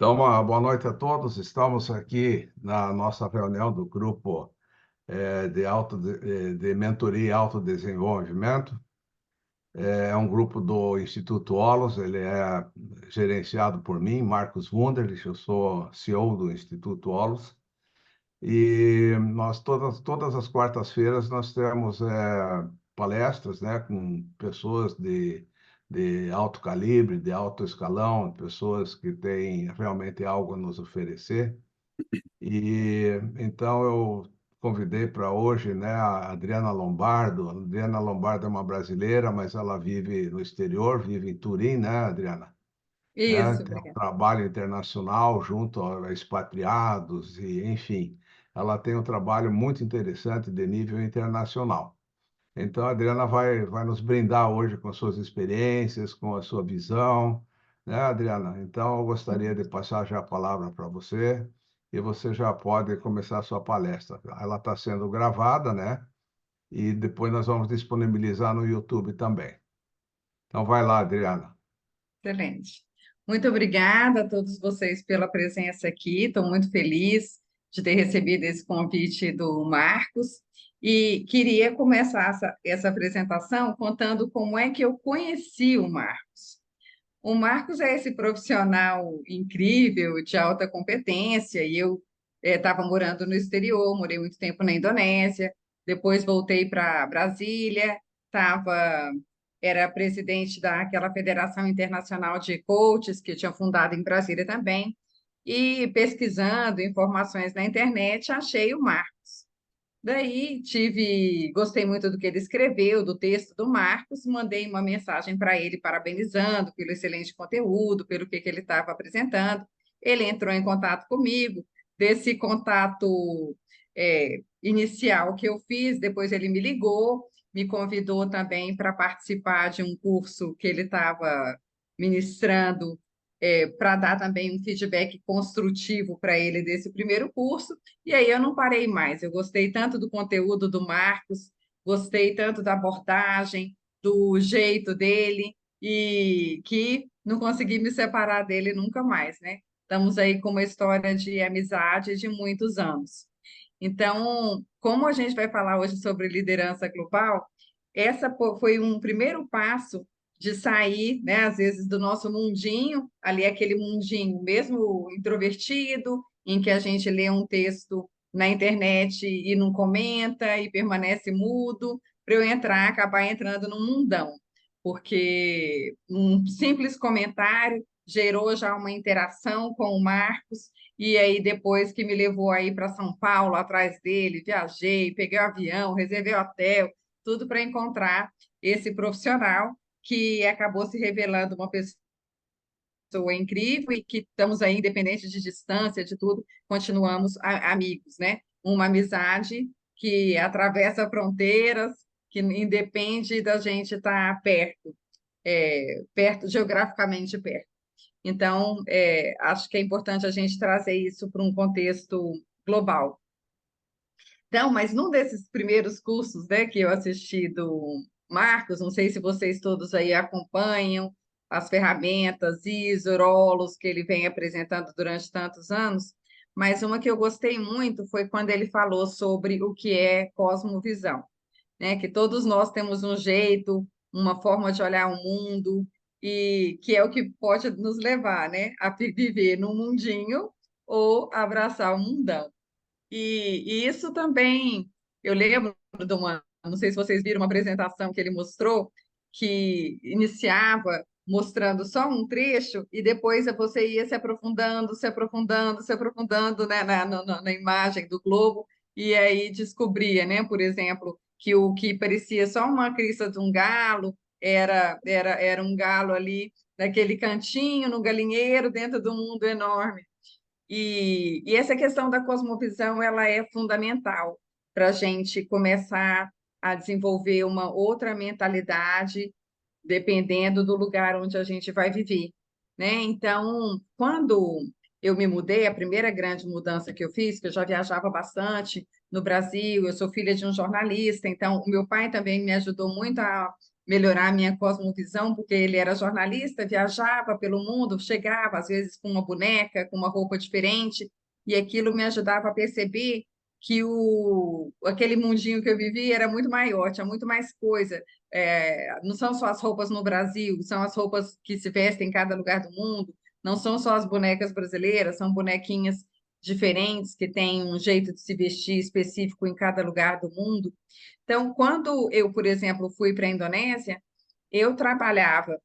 Então, uma boa noite a todos. Estamos aqui na nossa reunião do grupo de mentoria e autodesenvolvimento. É um grupo do Instituto Olos, ele é gerenciado por mim, Marcos Wunderlich, eu sou CEO do Instituto Olos. E nós, todas as quartas-feiras, nós temos palestras, né, com pessoas de alto calibre, de alto escalão, pessoas que têm realmente algo a nos oferecer. E então eu convidei para hoje, né, a Adriana Lombardo. A Adriana Lombardo é uma brasileira, mas ela vive no exterior, vive em Turim, né, Adriana? Né? Isso, Tem um obrigada. trabalho internacional junto a expatriados e, enfim, ela tem um trabalho muito interessante de nível internacional. Então, a Adriana vai nos brindar hoje com suas experiências, com a sua visão, né, Adriana? Então, eu gostaria de passar já a palavra para você e você já pode começar a sua palestra. Ela está sendo gravada, né? E depois nós vamos disponibilizar no YouTube também. Então, vai lá, Adriana. Excelente. Muito obrigada a todos vocês pela presença aqui. Estou muito feliz de ter recebido esse convite do Marcos e queria começar essa apresentação contando como é que eu conheci o Marcos. O Marcos é esse profissional incrível, de alta competência, e eu estava morando no exterior, morei muito tempo na Indonésia, depois voltei para Brasília, era presidente daquela Federação Internacional de Coaches, que eu tinha fundado em Brasília também, e pesquisando informações na internet, achei o Marcos. Daí gostei muito do que ele escreveu, do texto do Marcos, mandei uma mensagem para ele parabenizando pelo excelente conteúdo, pelo que ele estava apresentando. Ele entrou em contato comigo, desse contato inicial que eu fiz, depois ele me ligou, me convidou também para participar de um curso que ele estava ministrando, para dar também um feedback construtivo para ele desse primeiro curso. E aí eu não parei mais. Eu gostei tanto do conteúdo do Marcos, gostei tanto da abordagem, do jeito dele, e que não consegui me separar dele nunca mais, né? Estamos aí com uma história de amizade de muitos anos. Então, como a gente vai falar hoje sobre liderança global, foi um primeiro passo de sair, né, às vezes, do nosso mundinho, ali aquele mundinho mesmo introvertido, em que a gente lê um texto na internet e não comenta e permanece mudo, para eu acabar entrando num mundão, porque um simples comentário gerou já uma interação com o Marcos, e aí depois que me levou aí para São Paulo, atrás dele, viajei, peguei o avião, reservei o hotel, tudo para encontrar esse profissional que acabou se revelando uma pessoa incrível e que estamos aí, independente de distância, de tudo, continuamos amigos, né? Uma amizade que atravessa fronteiras, que independe da gente estar perto, perto, geograficamente perto. Então, acho que é importante a gente trazer isso para um contexto global. Então, mas num desses primeiros cursos, né, que eu assisti do Marcos, não sei se vocês todos aí acompanham as ferramentas, ISO, Rolos, que ele vem apresentando durante tantos anos, mas uma que eu gostei muito foi quando ele falou sobre o que é cosmovisão, né? Que todos nós temos um jeito, uma forma de olhar o mundo, e que é o que pode nos levar, né, a viver num mundinho ou abraçar o mundão. E isso também, eu lembro de uma, não sei se vocês viram uma apresentação que ele mostrou, que iniciava mostrando só um trecho e depois você ia se aprofundando, se aprofundando, se aprofundando, né, na imagem do globo, e aí descobria, né, por exemplo, que o que parecia só uma crista de um galo era um galo ali naquele cantinho, no galinheiro, dentro do mundo enorme. E essa questão da cosmovisão ela é fundamental para a gente começar a desenvolver uma outra mentalidade, dependendo do lugar onde a gente vai viver, né? Então, quando eu me mudei, a primeira grande mudança que eu fiz, que eu já viajava bastante no Brasil, eu sou filha de um jornalista, então o meu pai também me ajudou muito a melhorar a minha cosmovisão, porque ele era jornalista, viajava pelo mundo, chegava às vezes com uma boneca, com uma roupa diferente, e aquilo me ajudava a perceber que aquele mundinho que eu vivia era muito maior, tinha muito mais coisa. Não são só as roupas no Brasil, são as roupas que se vestem em cada lugar do mundo, não são só as bonecas brasileiras, são bonequinhas diferentes que têm um jeito de se vestir específico em cada lugar do mundo. Então, quando eu, por exemplo, fui para a Indonésia, eu trabalhava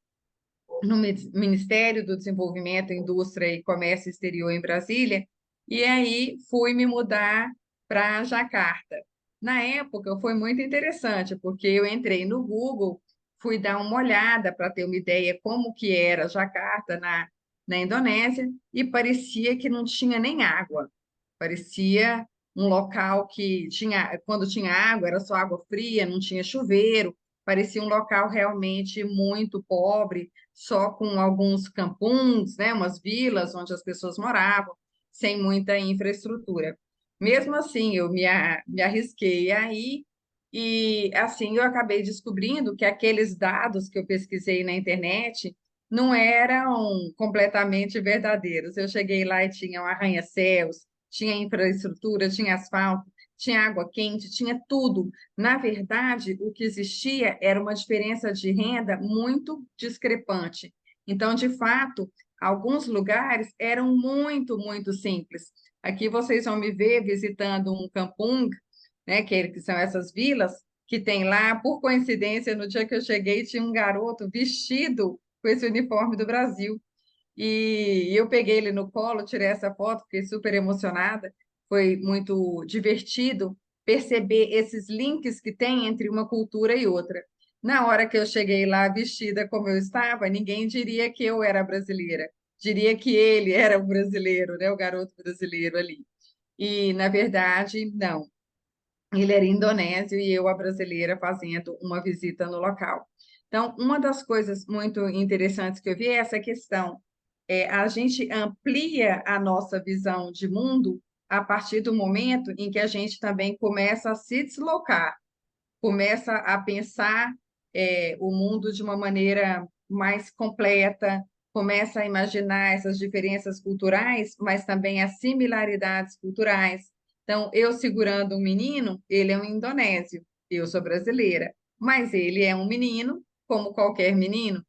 no Ministério do Desenvolvimento, Indústria e Comércio Exterior em Brasília, e aí fui me mudar para Jacarta. Na época foi muito interessante, porque eu entrei no Google, fui dar uma olhada para ter uma ideia como que era Jacarta na Indonésia, e parecia que não tinha nem água. Parecia um local que tinha, quando tinha água, era só água fria, não tinha chuveiro, parecia um local realmente muito pobre, só com alguns campungs, né, umas vilas onde as pessoas moravam, sem muita infraestrutura. Mesmo assim, eu me arrisquei aí, e assim eu acabei descobrindo que aqueles dados que eu pesquisei na internet não eram completamente verdadeiros. Eu cheguei lá e tinha um arranha-céus, tinha infraestrutura, tinha asfalto, tinha água quente, tinha tudo. Na verdade, o que existia era uma diferença de renda muito discrepante. Então, de fato, alguns lugares eram muito, muito simples. Aqui vocês vão me ver visitando um kampung, né, que são essas vilas que tem lá. Por coincidência, no dia que eu cheguei, tinha um garoto vestido com esse uniforme do Brasil. E eu peguei ele no colo, tirei essa foto, fiquei super emocionada. Foi muito divertido perceber esses links que tem entre uma cultura e outra. Na hora que eu cheguei lá vestida como eu estava, ninguém diria que eu era brasileira, diria que ele era o brasileiro, né, o garoto brasileiro ali. E, na verdade, não. Ele era indonésio e eu, a brasileira, fazendo uma visita no local. Então, uma das coisas muito interessantes que eu vi é essa questão. A gente amplia a nossa visão de mundo a partir do momento em que a gente também começa a se deslocar, começa a pensar o mundo de uma maneira mais completa, começa a imaginar essas diferenças culturais, mas também as similaridades culturais. Então, eu segurando um menino, ele é um indonésio, eu sou brasileira, mas ele é um menino, como qualquer menino,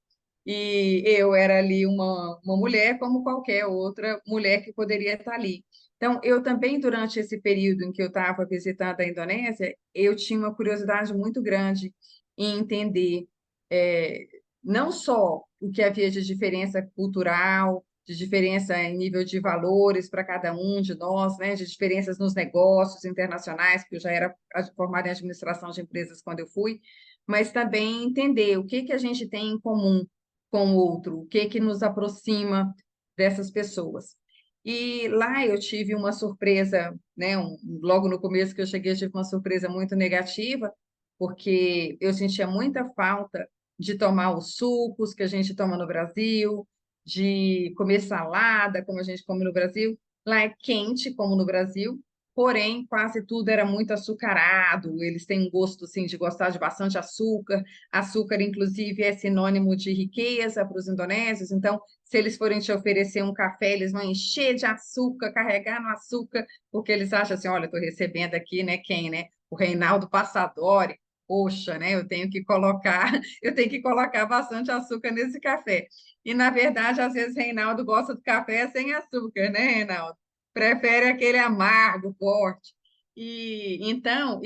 e eu era ali uma mulher, como qualquer outra mulher que poderia estar ali. Então, eu também, durante esse período em que eu estava visitando a Indonésia, eu tinha uma curiosidade muito grande em entender é, não só o que havia de diferença cultural, de diferença em nível de valores para cada um de nós, né, de diferenças nos negócios internacionais, porque eu já era formada em administração de empresas quando eu fui, mas também entender o que que a gente tem em comum com o outro, o que que nos aproxima dessas pessoas. E lá eu tive uma surpresa, né? Logo no começo que eu cheguei, eu tive uma surpresa muito negativa, porque eu sentia muita falta de tomar os sucos que a gente toma no Brasil, de comer salada, como a gente come no Brasil. Lá é quente, como no Brasil, porém quase tudo era muito açucarado. Eles têm um gosto assim, de gostar de bastante açúcar. Açúcar, inclusive, é sinônimo de riqueza para os indonésios, então se eles forem te oferecer um café, eles vão encher de açúcar, carregar no açúcar, porque eles acham assim, olha, estou recebendo aqui, né, quem, né? O Reinaldo Passadori, poxa, né? Eu tenho que colocar, eu tenho que colocar bastante açúcar nesse café. E, na verdade, às vezes, Reinaldo gosta do café sem açúcar, né, Reinaldo? Prefere aquele amargo, forte. E então,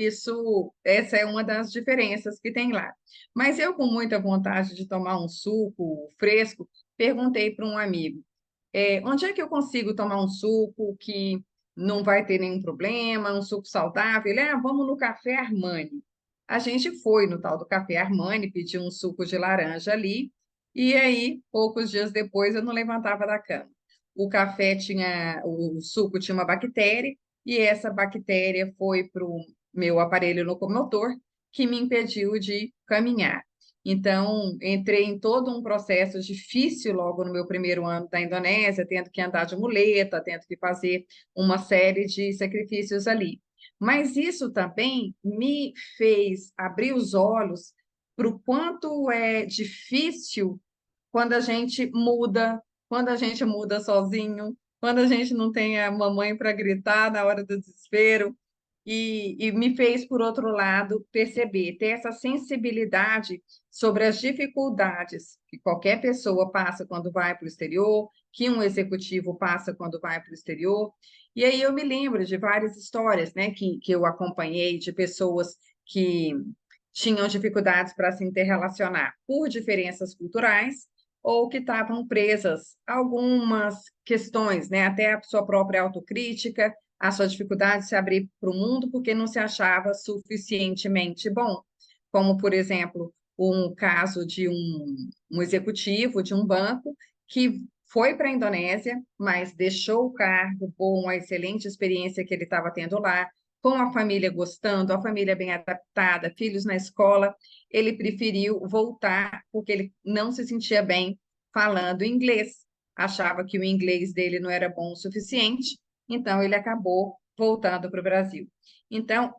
essa é uma das diferenças que tem lá. Mas eu, com muita vontade de tomar um suco fresco, perguntei para um amigo, onde é que eu consigo tomar um suco que não vai ter nenhum problema, um suco saudável? Ele, vamos no Café Armani. A gente foi no tal do Café Armani, pediu um suco de laranja ali, e aí, poucos dias depois, eu não levantava da cama. O suco tinha uma bactéria, e essa bactéria foi para o meu aparelho locomotor, que me impediu de caminhar. Então, entrei em todo um processo difícil logo no meu primeiro ano da Indonésia, tendo que andar de muleta, tendo que fazer uma série de sacrifícios ali. Mas isso também me fez abrir os olhos para o quanto é difícil quando a gente muda sozinho, quando a gente não tem a mamãe para gritar na hora do desespero, e me fez, por outro lado, perceber, ter essa sensibilidade sobre as dificuldades que qualquer pessoa passa quando vai para o exterior, que um executivo passa quando vai para o exterior. E aí eu me lembro de várias histórias, né, que eu acompanhei de pessoas que tinham dificuldades para se interrelacionar por diferenças culturais ou que estavam presas a algumas questões, né, até a sua própria autocrítica, a sua dificuldade de se abrir para o mundo porque não se achava suficientemente bom, como, por exemplo, um caso de um executivo de um banco que foi para a Indonésia, mas deixou o cargo por uma excelente experiência que ele estava tendo lá, com a família gostando, a família bem adaptada, filhos na escola, ele preferiu voltar porque ele não se sentia bem falando inglês, achava que o inglês dele não era bom o suficiente, então ele acabou voltando para o Brasil. Então,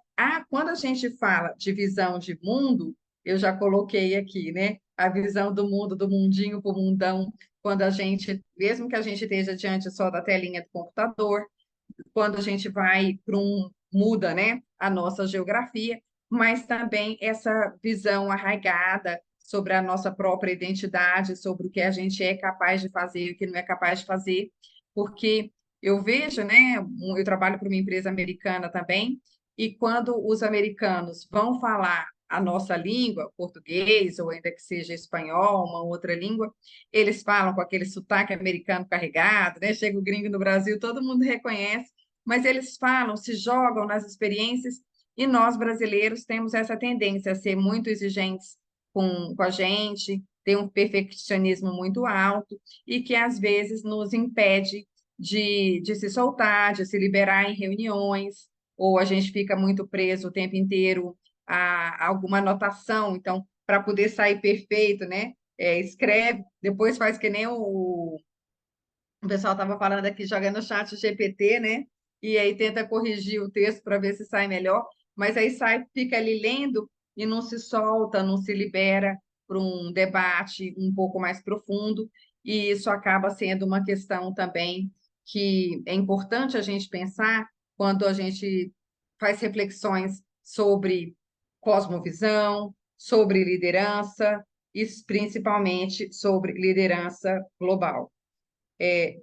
quando a gente fala de visão de mundo, eu já coloquei aqui, né? A visão do mundo, do mundinho para o mundão, quando a gente, mesmo que a gente esteja diante só da telinha do computador, quando a gente vai para muda, né, a nossa geografia, mas também essa visão arraigada sobre a nossa própria identidade, sobre o que a gente é capaz de fazer e o que não é capaz de fazer, porque eu vejo, né, eu trabalho para uma empresa americana também, e quando os americanos vão falar a nossa língua, português, ou ainda que seja espanhol, uma outra língua, eles falam com aquele sotaque americano carregado, né? Chega o gringo no Brasil, todo mundo reconhece, mas eles falam, se jogam nas experiências, e nós, brasileiros, temos essa tendência a ser muito exigentes com a gente, ter um perfeccionismo muito alto, e que, às vezes, nos impede de se soltar, de se liberar em reuniões, ou a gente fica muito preso o tempo inteiro a alguma anotação, então, para poder sair perfeito, né? Escreve, depois faz que nem o pessoal estava falando aqui, joga no chat GPT, né? E aí tenta corrigir o texto para ver se sai melhor, mas aí sai, fica ali lendo e não se solta, não se libera para um debate um pouco mais profundo, e isso acaba sendo uma questão também que é importante a gente pensar quando a gente faz reflexões sobre cosmovisão, sobre liderança e principalmente sobre liderança global,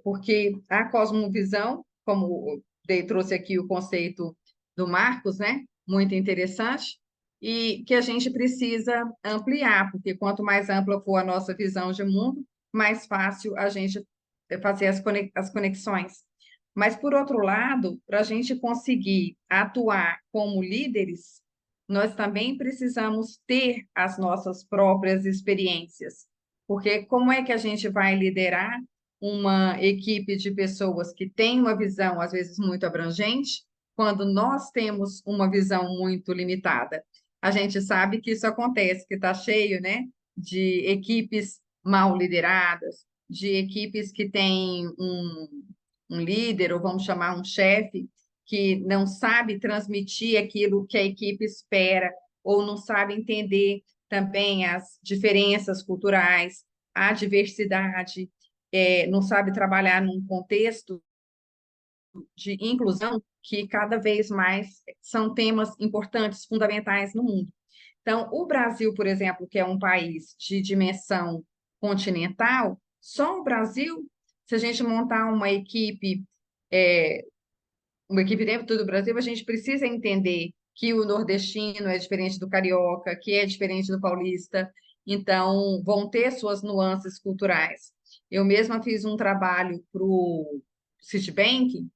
porque a cosmovisão, como o Dei trouxe aqui o conceito do Marcos, né? Muito interessante, e que a gente precisa ampliar, porque quanto mais ampla for a nossa visão de mundo, mais fácil a gente fazer as conexões. Mas, por outro lado, para a gente conseguir atuar como líderes, nós também precisamos ter as nossas próprias experiências, porque como é que a gente vai liderar uma equipe de pessoas que tem uma visão, às vezes, muito abrangente, quando nós temos uma visão muito limitada? A gente sabe que isso acontece, que está cheio, né, de equipes mal lideradas, de equipes que têm um líder, ou vamos chamar um chefe, que não sabe transmitir aquilo que a equipe espera, ou não sabe entender também as diferenças culturais, a diversidade, não sabe trabalhar num contexto de inclusão que cada vez mais são temas importantes, fundamentais no mundo. Então, o Brasil, por exemplo, que é um país de dimensão continental, só o Brasil, se a gente montar é, uma equipe dentro do Brasil, a gente precisa entender que o nordestino é diferente do carioca, que é diferente do paulista, então vão ter suas nuances culturais. Eu mesma fiz um trabalho para o Citibank,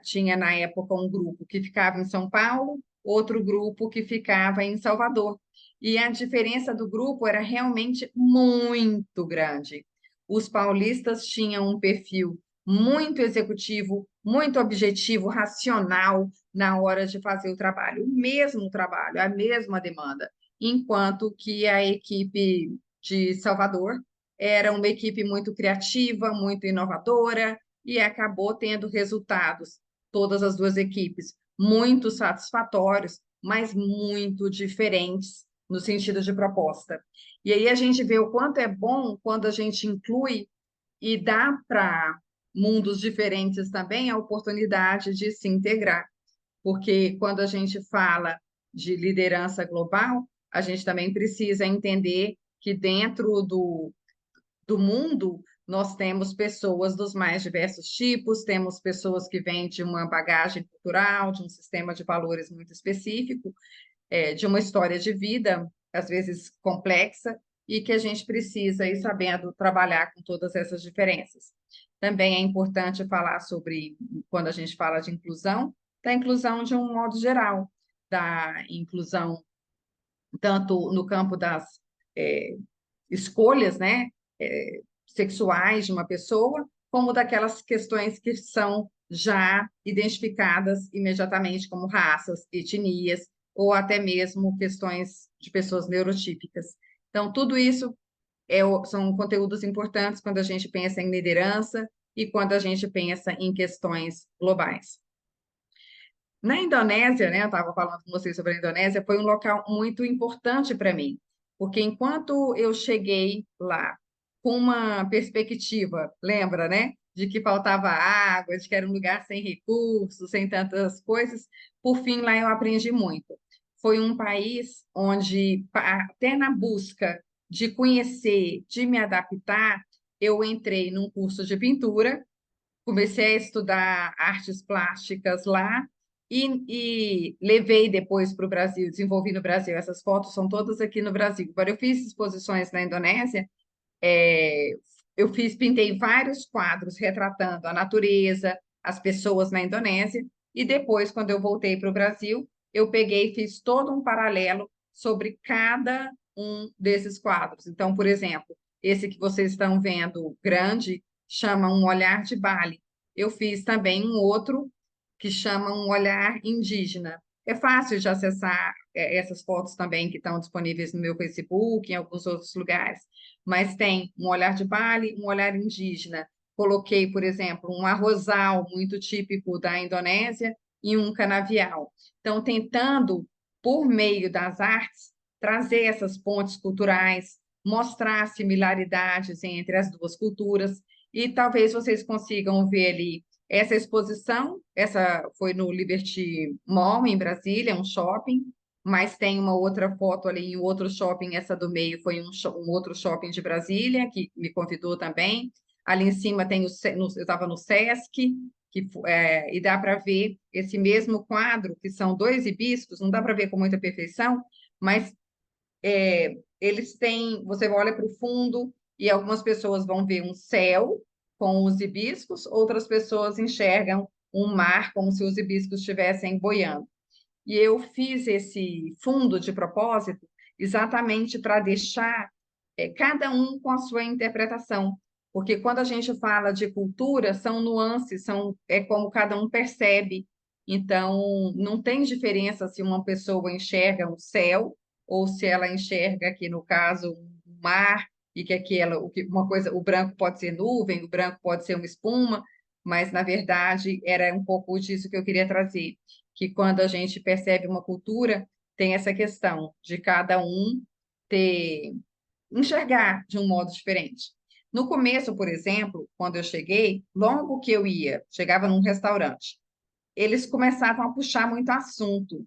tinha na época um grupo que ficava em São Paulo, outro grupo que ficava em Salvador. E a diferença do grupo era realmente muito grande. Os paulistas tinham um perfil muito executivo, muito objetivo, racional na hora de fazer o trabalho, o mesmo trabalho, a mesma demanda, enquanto que a equipe de Salvador era uma equipe muito criativa, muito inovadora e acabou tendo resultados, todas as duas equipes, muito satisfatórios, mas muito diferentes no sentido de proposta. E aí a gente vê o quanto é bom quando a gente inclui e dá para mundos diferentes também a oportunidade de se integrar, porque quando a gente fala de liderança global, a gente também precisa entender que dentro do mundo nós temos pessoas dos mais diversos tipos, temos pessoas que vêm de uma bagagem cultural, de um sistema de valores muito específico, de uma história de vida, às vezes complexa, e que a gente precisa ir sabendo trabalhar com todas essas diferenças. Também é importante falar sobre, quando a gente fala de inclusão, da inclusão de um modo geral, da inclusão tanto no campo das é, escolhas, né, sexuais de uma pessoa, como daquelas questões que são já identificadas imediatamente como raças, etnias, ou até mesmo questões de pessoas neurotípicas. Então, tudo isso são conteúdos importantes quando a gente pensa em liderança e quando a gente pensa em questões globais. Na Indonésia, né, eu estava falando com vocês sobre a Indonésia, foi um local muito importante para mim, porque enquanto eu cheguei lá com uma perspectiva, lembra, né, de que faltava água, de que era um lugar sem recursos, sem tantas coisas, por fim lá eu aprendi muito. Foi um país onde, até na busca de conhecer, de me adaptar, eu entrei num curso de pintura, comecei a estudar artes plásticas lá e levei depois para o Brasil, desenvolvi no Brasil. Essas fotos são todas aqui no Brasil. Agora, eu fiz exposições na Indonésia, é, pintei vários quadros retratando a natureza, as pessoas na Indonésia, e depois, quando eu voltei para o Brasil, eu peguei e fiz todo um paralelo sobre cada um desses quadros. Então, por exemplo, esse que vocês estão vendo grande chama Um Olhar de Bali. Eu fiz também um outro que chama Um Olhar Indígena. É fácil de acessar essas fotos também que estão disponíveis no meu Facebook, em alguns outros lugares. Mas tem Um Olhar de Bali, Um Olhar Indígena. Coloquei, por exemplo, um arrozal muito típico da Indonésia e um canavial. Então, tentando, por meio das artes, trazer essas pontes culturais, mostrar similaridades entre as duas culturas, e talvez vocês consigam ver ali essa exposição. Essa foi no Liberty Mall, em Brasília, um shopping, mas tem uma outra foto ali em outro shopping, essa do meio foi um outro shopping de Brasília, que me convidou também. Ali em cima tem eu estava no Sesc, e dá para ver esse mesmo quadro, que são dois hibiscos, não dá para ver com muita perfeição, mas eles têm, você olha para o fundo e algumas pessoas vão ver um céu com os hibiscos, outras pessoas enxergam um mar como se os hibiscos estivessem boiando. E eu fiz esse fundo de propósito exatamente para deixar cada um com a sua interpretação. Porque quando a gente fala de cultura, são nuances, é como cada um percebe. Então, não tem diferença se uma pessoa enxerga um céu ou se ela enxerga, aqui no caso, um mar, e que uma coisa, o branco pode ser nuvem, o branco pode ser uma espuma, mas, na verdade, era um pouco disso que eu queria trazer, que quando a gente percebe uma cultura, tem essa questão de cada um enxergar de um modo diferente. No começo, por exemplo, quando eu cheguei, logo que chegava num restaurante, eles começavam a puxar muito assunto.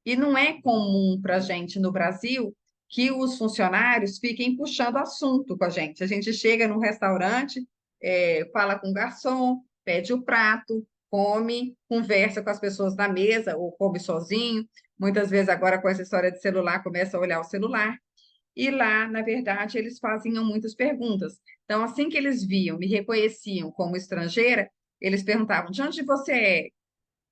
E não é comum para a gente no Brasil que os funcionários fiquem puxando assunto com a gente. A gente chega num restaurante, fala com o garçom, pede o prato, come, conversa com as pessoas na mesa ou come sozinho. Muitas vezes, agora com essa história de celular, começa a olhar o celular. E lá, na verdade, eles faziam muitas perguntas. Então, assim que eles viam, me reconheciam como estrangeira, eles perguntavam: de onde você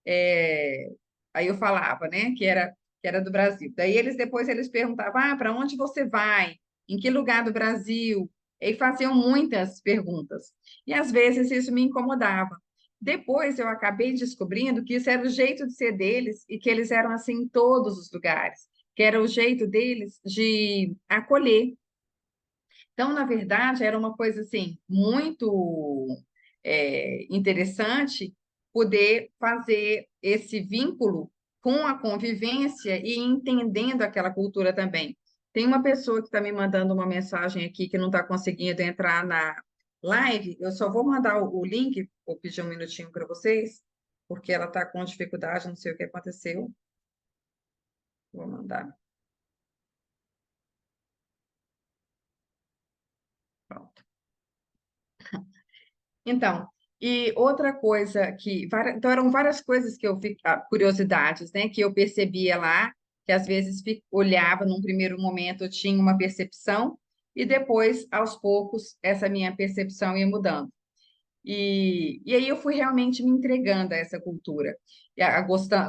é? Aí eu falava, né, que era do Brasil. Daí depois eles perguntavam: para onde você vai? Em que lugar do Brasil? E faziam muitas perguntas. E às vezes isso me incomodava. Depois eu acabei descobrindo que isso era o jeito de ser deles e que eles eram assim em todos os lugares, que era o jeito deles de acolher. Então, na verdade, era uma coisa assim muito interessante poder fazer esse vínculo com a convivência e entendendo aquela cultura também. Tem uma pessoa que está me mandando uma mensagem aqui que não está conseguindo entrar na live. Eu só vou mandar o link, vou pedir um minutinho para vocês, porque ela está com dificuldade, não sei o que aconteceu. Vou mandar. Pronto. Então, e outra coisa então eram várias coisas que eu curiosidades, né, que eu percebia lá, que às vezes olhava num primeiro momento, eu tinha uma percepção, e depois, aos poucos, essa minha percepção ia mudando. E aí eu fui realmente me entregando a essa cultura,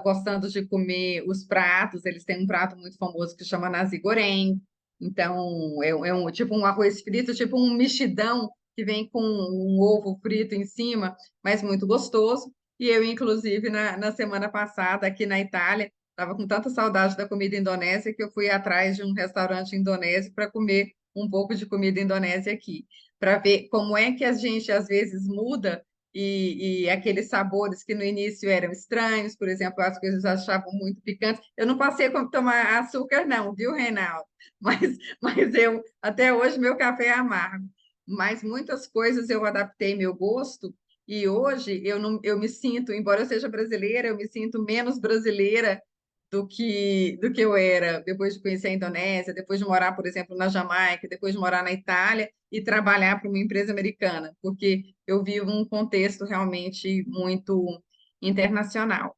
gostando de comer os pratos. Eles têm um prato muito famoso que chama nasi goreng, então é tipo um arroz frito, tipo um mexidão que vem com um ovo frito em cima, mas muito gostoso. E eu, inclusive, na semana passada, aqui na Itália, estava com tanta saudade da comida indonésia que eu fui atrás de um restaurante indonésio para comer um pouco de comida indonésia aqui, para ver como é que a gente às vezes muda e aqueles sabores que no início eram estranhos, por exemplo, as coisas achavam muito picantes. Eu não passei a tomar açúcar, não, viu, Reinaldo? Mas eu, até hoje, meu café é amargo. Mas muitas coisas eu adaptei meu gosto e hoje eu, não, eu me sinto, embora eu seja brasileira, eu me sinto menos brasileira do que eu era depois de conhecer a Indonésia, depois de morar, por exemplo, na Jamaica, depois de morar na Itália e trabalhar para uma empresa americana, porque eu vivo um contexto realmente muito internacional.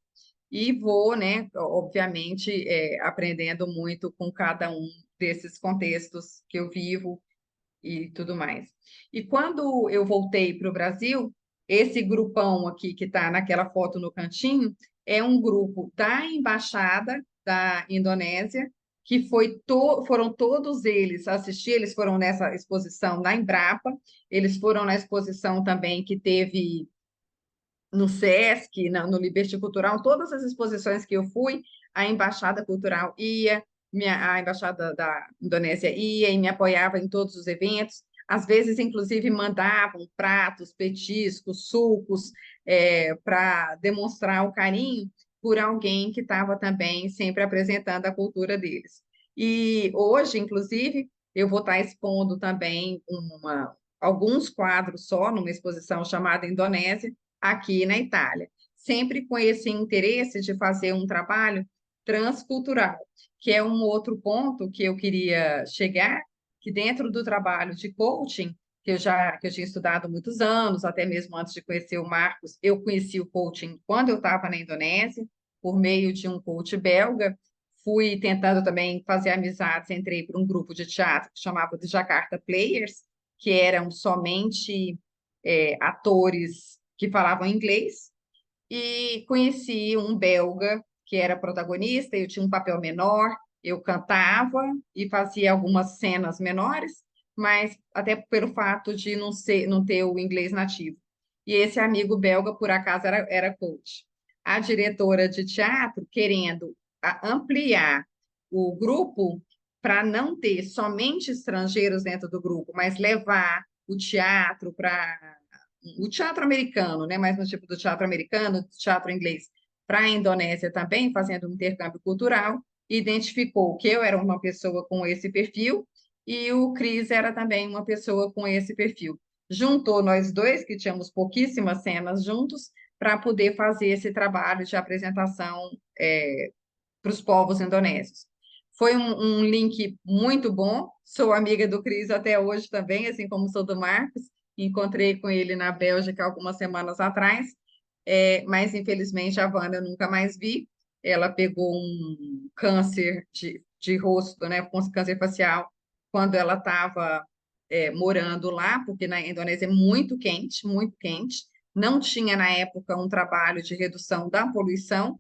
E vou, né, obviamente, aprendendo muito com cada um desses contextos que eu vivo e tudo mais. E quando eu voltei para o Brasil, esse grupão aqui que está naquela foto no cantinho é um grupo da Embaixada da Indonésia, que foram todos eles assistir, eles foram nessa exposição na Embrapa, eles foram na exposição também que teve no SESC, no Liberty Cultural, todas as exposições que eu fui, a Embaixada Cultural ia, a Embaixada da Indonésia ia e me apoiava em todos os eventos. Às vezes, inclusive, mandavam pratos, petiscos, sucos, para demonstrar o carinho por alguém que estava também sempre apresentando a cultura deles. E hoje, inclusive, eu vou estar expondo também alguns quadros só, numa exposição chamada Indonésia, aqui na Itália, sempre com esse interesse de fazer um trabalho transcultural, que é um outro ponto que eu queria chegar, que dentro do trabalho de coaching, que eu tinha estudado há muitos anos, até mesmo antes de conhecer o Marcos, eu conheci o coaching quando eu estava na Indonésia, por meio de um coach belga, fui tentando também fazer amizades, entrei para um grupo de teatro que chamava de Jakarta Players, que eram somente atores que falavam inglês, e conheci um belga que era protagonista, eu tinha um papel menor, eu cantava e fazia algumas cenas menores, mas até pelo fato de não ter o inglês nativo. E esse amigo belga, por acaso, era coach. A diretora de teatro, querendo ampliar o grupo para não ter somente estrangeiros dentro do grupo, mas levar o teatro para o teatro americano, né, mais no tipo do teatro americano, do teatro inglês, para a Indonésia também, fazendo um intercâmbio cultural, identificou que eu era uma pessoa com esse perfil e o Cris era também uma pessoa com esse perfil. Juntou nós dois, que tínhamos pouquíssimas cenas juntos, para poder fazer esse trabalho de apresentação para os povos indonésios. Foi um link muito bom, sou amiga do Cris até hoje também, assim como sou do Marcos, encontrei com ele na Bélgica algumas semanas atrás, mas infelizmente a Wanda eu nunca mais vi. Ela pegou um câncer de rosto, né, com câncer facial, quando ela estava morando lá, porque na Indonésia é muito quente, muito quente. Não tinha na época um trabalho de redução da poluição,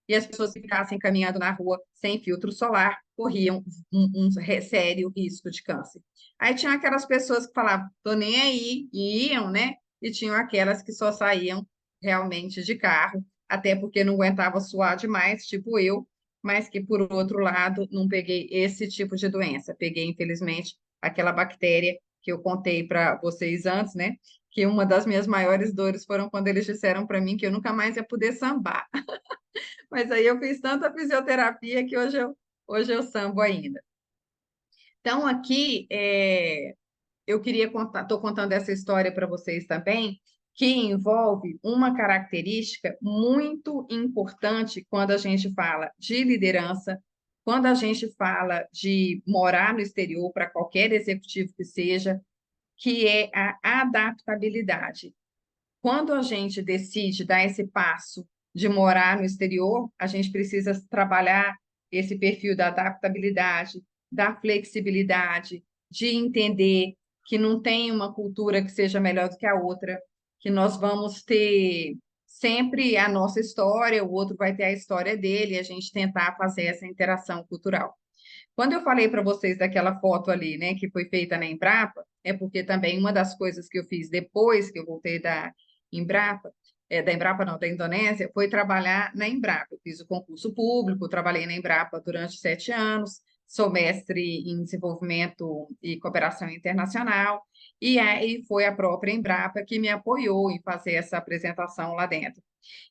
e as pessoas que ficassem caminhando na rua sem filtro solar corriam um sério risco de câncer. Aí tinha aquelas pessoas que falavam, tô nem aí, e iam, né? E tinham aquelas que só saíam realmente de carro, até porque não aguentava suar demais, tipo eu, mas que, por outro lado, não peguei esse tipo de doença. Peguei, infelizmente, aquela bactéria que eu contei para vocês antes, né? que uma das minhas maiores dores foram quando eles disseram para mim que eu nunca mais ia poder sambar. Mas aí eu fiz tanta fisioterapia que hoje eu sambo ainda. Então, aqui, eu queria contar, estou contando essa história para vocês também, que envolve uma característica muito importante quando a gente fala de liderança, quando a gente fala de morar no exterior, para qualquer executivo que seja, que é a adaptabilidade. Quando a gente decide dar esse passo de morar no exterior, a gente precisa trabalhar esse perfil da adaptabilidade, da flexibilidade, de entender que não tem uma cultura que seja melhor do que a outra, que nós vamos ter sempre a nossa história, o outro vai ter a história dele, e a gente tentar fazer essa interação cultural. Quando eu falei para vocês daquela foto ali, né, que foi feita na Embrapa, é porque também uma das coisas que eu fiz depois que eu voltei da Embrapa, da Embrapa não, da Indonésia, foi trabalhar na Embrapa. Eu fiz o concurso público, trabalhei na Embrapa durante 7 anos, sou mestre em desenvolvimento e cooperação internacional, e aí foi a própria Embrapa que me apoiou em fazer essa apresentação lá dentro.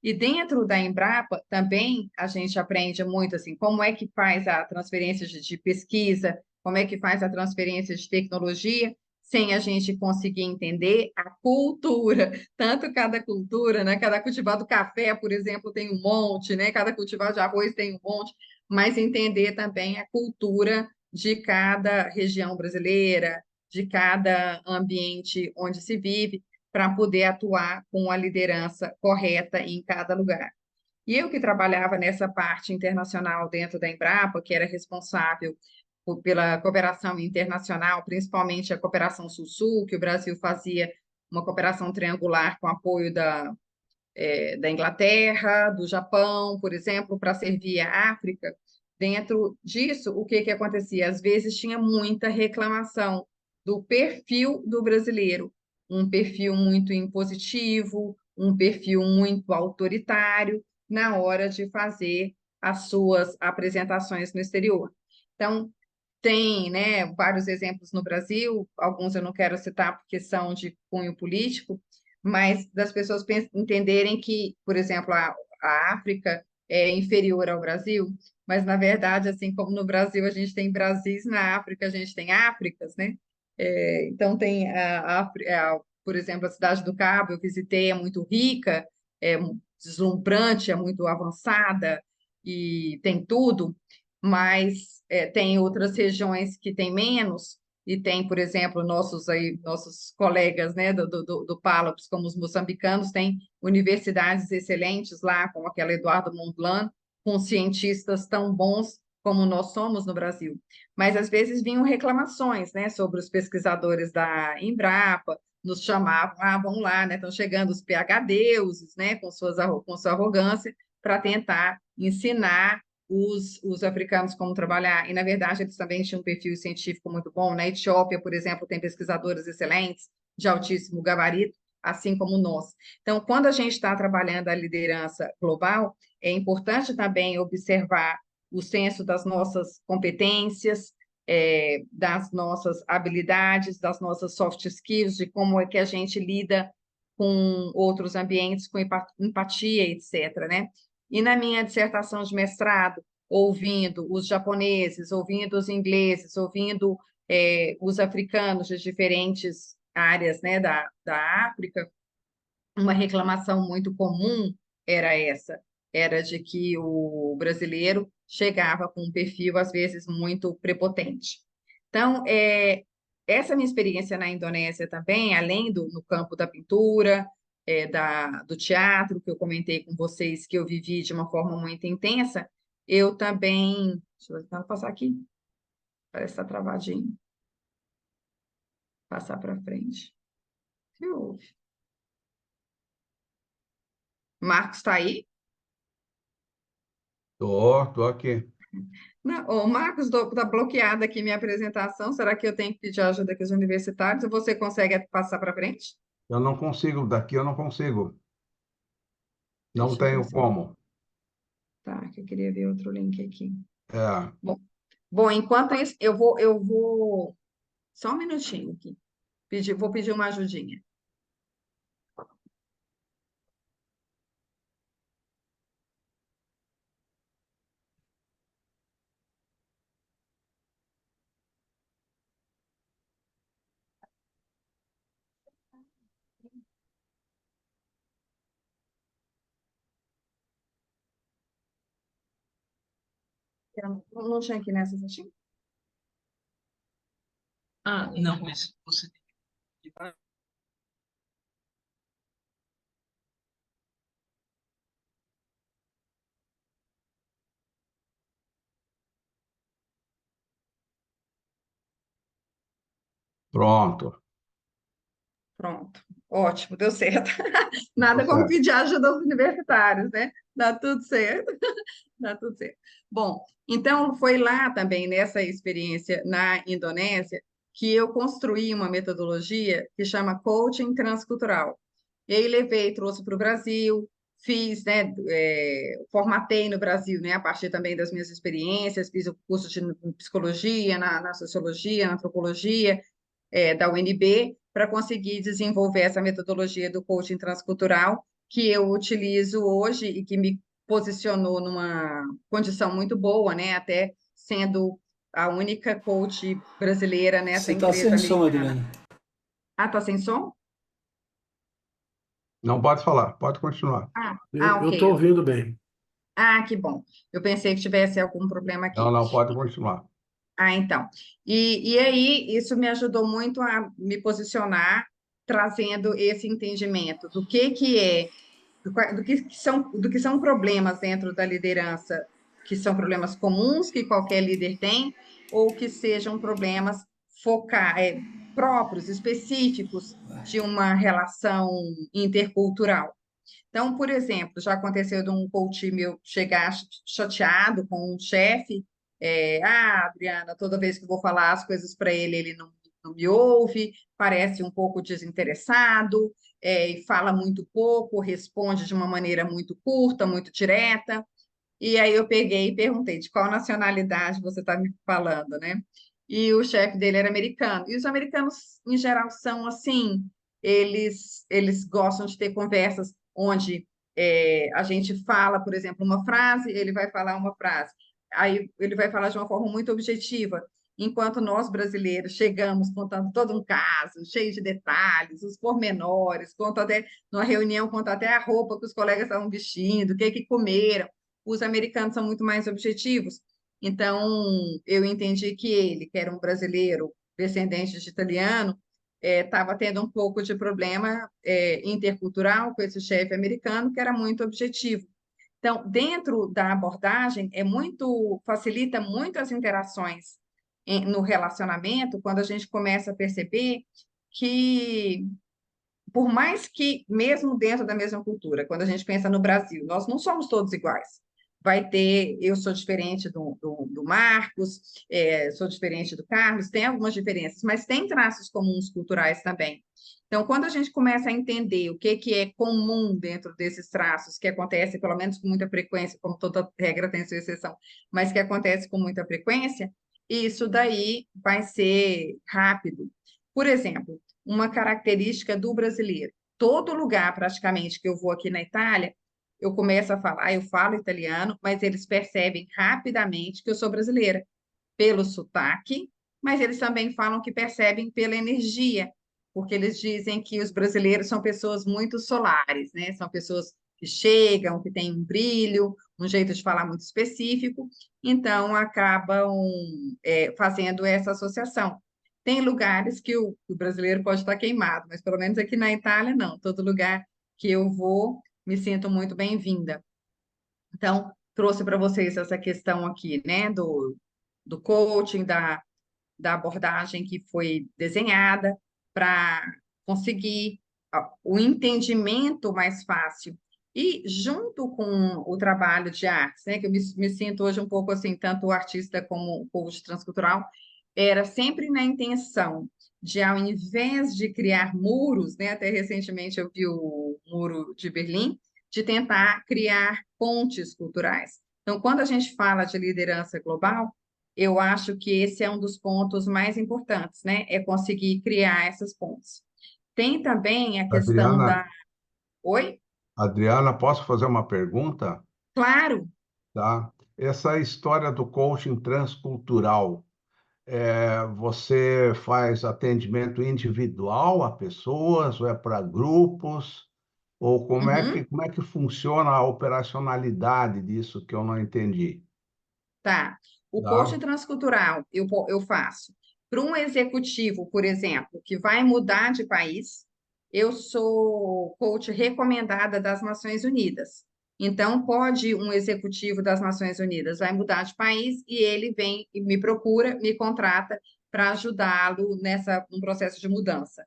E dentro da Embrapa também a gente aprende muito assim, como é que faz a transferência de pesquisa, como é que faz a transferência de tecnologia, sem a gente conseguir entender a cultura, tanto cada cultura, né? Cada cultivar do café, por exemplo, tem um monte, né? Cada cultivar de arroz tem um monte, mas entender também a cultura de cada região brasileira, de cada ambiente onde se vive, para poder atuar com a liderança correta em cada lugar. E eu que trabalhava nessa parte internacional dentro da Embrapa, que era responsável pela cooperação internacional, principalmente a cooperação Sul-Sul, que o Brasil fazia uma cooperação triangular com apoio da Inglaterra, do Japão, por exemplo, para servir a África. Dentro disso, o que acontecia? Às vezes tinha muita reclamação do perfil do brasileiro, um perfil muito impositivo, um perfil muito autoritário na hora de fazer as suas apresentações no exterior. Então, tem, né, vários exemplos no Brasil, alguns eu não quero citar porque são de cunho político, mas das pessoas entenderem que, por exemplo, a África é inferior ao Brasil, mas na verdade, assim como no Brasil a gente tem Brasis, na África a gente tem Áfricas, né? Então tem por exemplo, a Cidade do Cabo, eu visitei, é muito rica, é deslumbrante, é muito avançada e tem tudo, mas tem outras regiões que tem menos, e tem, por exemplo, nossos colegas, né, do Palops, como os moçambicanos, têm universidades excelentes lá, como aquela Eduardo Mondlane, com cientistas tão bons como nós somos no Brasil. Mas, às vezes, vinham reclamações, né, sobre os pesquisadores da Embrapa, nos chamavam, vamos lá, né, estão chegando os PhDs, né, com sua arrogância, para tentar ensinar os africanos como trabalhar, e na verdade eles também tinham um perfil científico muito bom. Na Etiópia, por exemplo, tem pesquisadores excelentes, de altíssimo gabarito, assim como nós. Então, quando a gente está trabalhando a liderança global, é importante também observar o senso das nossas competências, das nossas habilidades, das nossas soft skills, de como é que a gente lida com outros ambientes, com empatia, etc., né? E na minha dissertação de mestrado, ouvindo os japoneses, ouvindo os ingleses, ouvindo os africanos de diferentes áreas, né, da África, uma reclamação muito comum era essa, era de que o brasileiro chegava com um perfil, às vezes, muito prepotente. Então, essa minha experiência na Indonésia também, além no campo da pintura, do teatro, que eu comentei com vocês, que eu vivi de uma forma muito intensa, eu também. Deixa eu tentar passar aqui, parece que está travadinho. Passar para frente. O que houve? Marcos está aí? Tô aqui. Não, ô, Marcos, está bloqueada aqui minha apresentação. Será que eu tenho que pedir ajuda aqui aos universitários? Ou você consegue passar para frente? Eu não consigo, daqui eu não consigo. Não Deixa eu ver tenho se eu... como. Tá, que eu queria ver outro link aqui. É, Bom, bom, enquanto isso, eu vou... Só um minutinho aqui. Vou pedir uma ajudinha. Não tinha aqui nessa sessão? Ah, não, mas você tem que... Pronto, Pronto, ótimo, deu certo. tá Nada como certo. pedir ajuda aos universitários, né? Dá tudo certo, dá tudo certo. Bom, então foi lá também, nessa experiência na Indonésia, que eu construí uma metodologia que chama coaching transcultural. E aí levei, trouxe para o Brasil, fiz, né, formatei no Brasil, né, a partir também das minhas experiências, fiz o curso de psicologia, na sociologia, na antropologia, da UNB, para conseguir desenvolver essa metodologia do coaching transcultural, que eu utilizo hoje e que me posicionou numa condição muito boa, né, até sendo a única coach brasileira nessa Você está empresa sem som, americana. Adriana. Ah, tá sem som? Não pode falar, pode continuar. Eu Ok. estou ouvindo bem. Ah, que bom. Eu pensei que tivesse algum problema Não, aqui. não, pode continuar. Ah, então. E aí, isso me ajudou muito a me posicionar, trazendo esse entendimento do que é, do que são problemas dentro da liderança, que são problemas comuns que qualquer líder tem, ou que sejam problemas próprios, específicos de uma relação intercultural. Então, por exemplo, já aconteceu de um coach meu chegar chateado com um chefe. Adriana, toda vez que eu vou falar as coisas para ele, ele não me ouve, parece um pouco desinteressado, e fala muito pouco, responde de uma maneira muito curta, muito direta. E aí eu peguei e perguntei de qual nacionalidade você está me falando, né? E o chefe dele era americano. E os americanos, em geral, são assim, eles gostam de ter conversas onde a gente fala, por exemplo, uma frase, ele vai falar uma frase. Aí ele vai falar de uma forma muito objetiva, enquanto nós brasileiros chegamos contando todo um caso, cheio de detalhes, os pormenores, conta até, numa reunião, conta até a roupa que os colegas estavam vestindo, o que que comeram. Os americanos são muito mais objetivos. Então, eu entendi que ele, que era um brasileiro, descendente de italiano, estava tendo um pouco de problema intercultural com esse chefe americano, que era muito objetivo. Então, dentro da abordagem, facilita muito as interações no relacionamento, quando a gente começa a perceber que, por mais que, mesmo dentro da mesma cultura, quando a gente pensa no Brasil, nós não somos todos iguais. Vai ter, eu sou diferente do Marcos, sou diferente do Carlos, tem algumas diferenças, mas tem traços comuns culturais também. Então, quando a gente começa a entender o que é comum dentro desses traços, que acontece pelo menos com muita frequência, como toda regra tem sua exceção, mas que acontece com muita frequência, isso daí vai ser rápido. Por exemplo, uma característica do brasileiro. Todo lugar, praticamente, que eu vou aqui na Itália, eu começo a falar, eu falo italiano, mas eles percebem rapidamente que eu sou brasileira, pelo sotaque, mas eles também falam que percebem pela energia, porque eles dizem que os brasileiros são pessoas muito solares, né? São pessoas que chegam, que têm um brilho, um jeito de falar muito específico, então acabam fazendo essa associação. Tem lugares que o brasileiro pode estar queimado, mas pelo menos aqui na Itália, não. Todo lugar que eu vou, me sinto muito bem-vinda. Então, trouxe para vocês essa questão aqui, né, do coaching, da abordagem que foi desenhada para conseguir o entendimento mais fácil. E junto com o trabalho de artes, né, que eu me sinto hoje um pouco assim, tanto artista como coach transcultural, era sempre na intenção de, ao invés de criar muros, né, até recentemente eu vi o Muro de Berlim, de tentar criar pontes culturais. Então, quando a gente fala de liderança global, eu acho que esse é um dos pontos mais importantes, né? É conseguir criar essas pontes. Tem também a questão Adriana, da. Oi? Adriana, posso fazer uma pergunta? Claro. Tá? Essa história do coaching transcultural, você faz atendimento individual a pessoas, ou é para grupos? Ou Uhum. como é que funciona a operacionalidade disso que eu não entendi? Tá. O Tá? coaching transcultural eu faço para um executivo, por exemplo, que vai mudar de país. Eu sou coach recomendada das Nações Unidas. Então, pode um executivo das Nações Unidas vai mudar de país e ele vem e me procura, me contrata para ajudá-lo no processo de mudança.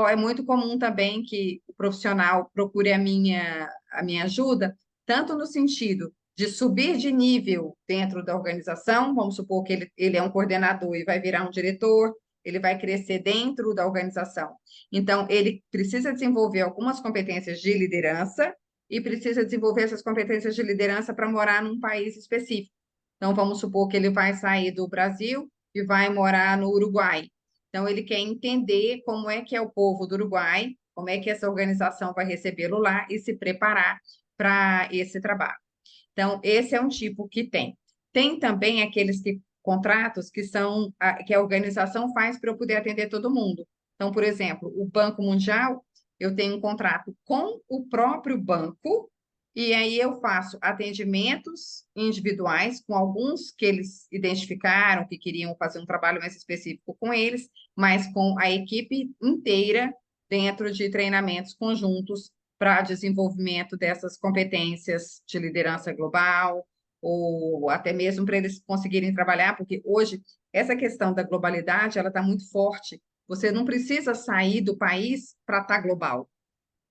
É muito comum também que o profissional procure a minha ajuda, tanto no sentido de subir de nível dentro da organização, vamos supor que ele é um coordenador e vai virar um diretor, ele vai crescer dentro da organização. Então, ele precisa desenvolver algumas competências de liderança e precisa desenvolver essas competências de liderança para morar num país específico. Então, vamos supor que ele vai sair do Brasil e vai morar no Uruguai. Então, ele quer entender como é que é o povo do Uruguai, como é que essa organização vai recebê-lo lá e se preparar para esse trabalho. Então, esse é um tipo que tem. Tem também aqueles contratos que a organização faz para eu poder atender todo mundo. Então, por exemplo, o Banco Mundial, eu tenho um contrato com o próprio banco, e aí eu faço atendimentos individuais com alguns que eles identificaram que queriam fazer um trabalho mais específico com eles, mas com a equipe inteira dentro de treinamentos conjuntos para desenvolvimento dessas competências de liderança global, ou até mesmo para eles conseguirem trabalhar, porque hoje essa questão da globalidade ela está muito forte. Você não precisa sair do país para estar global,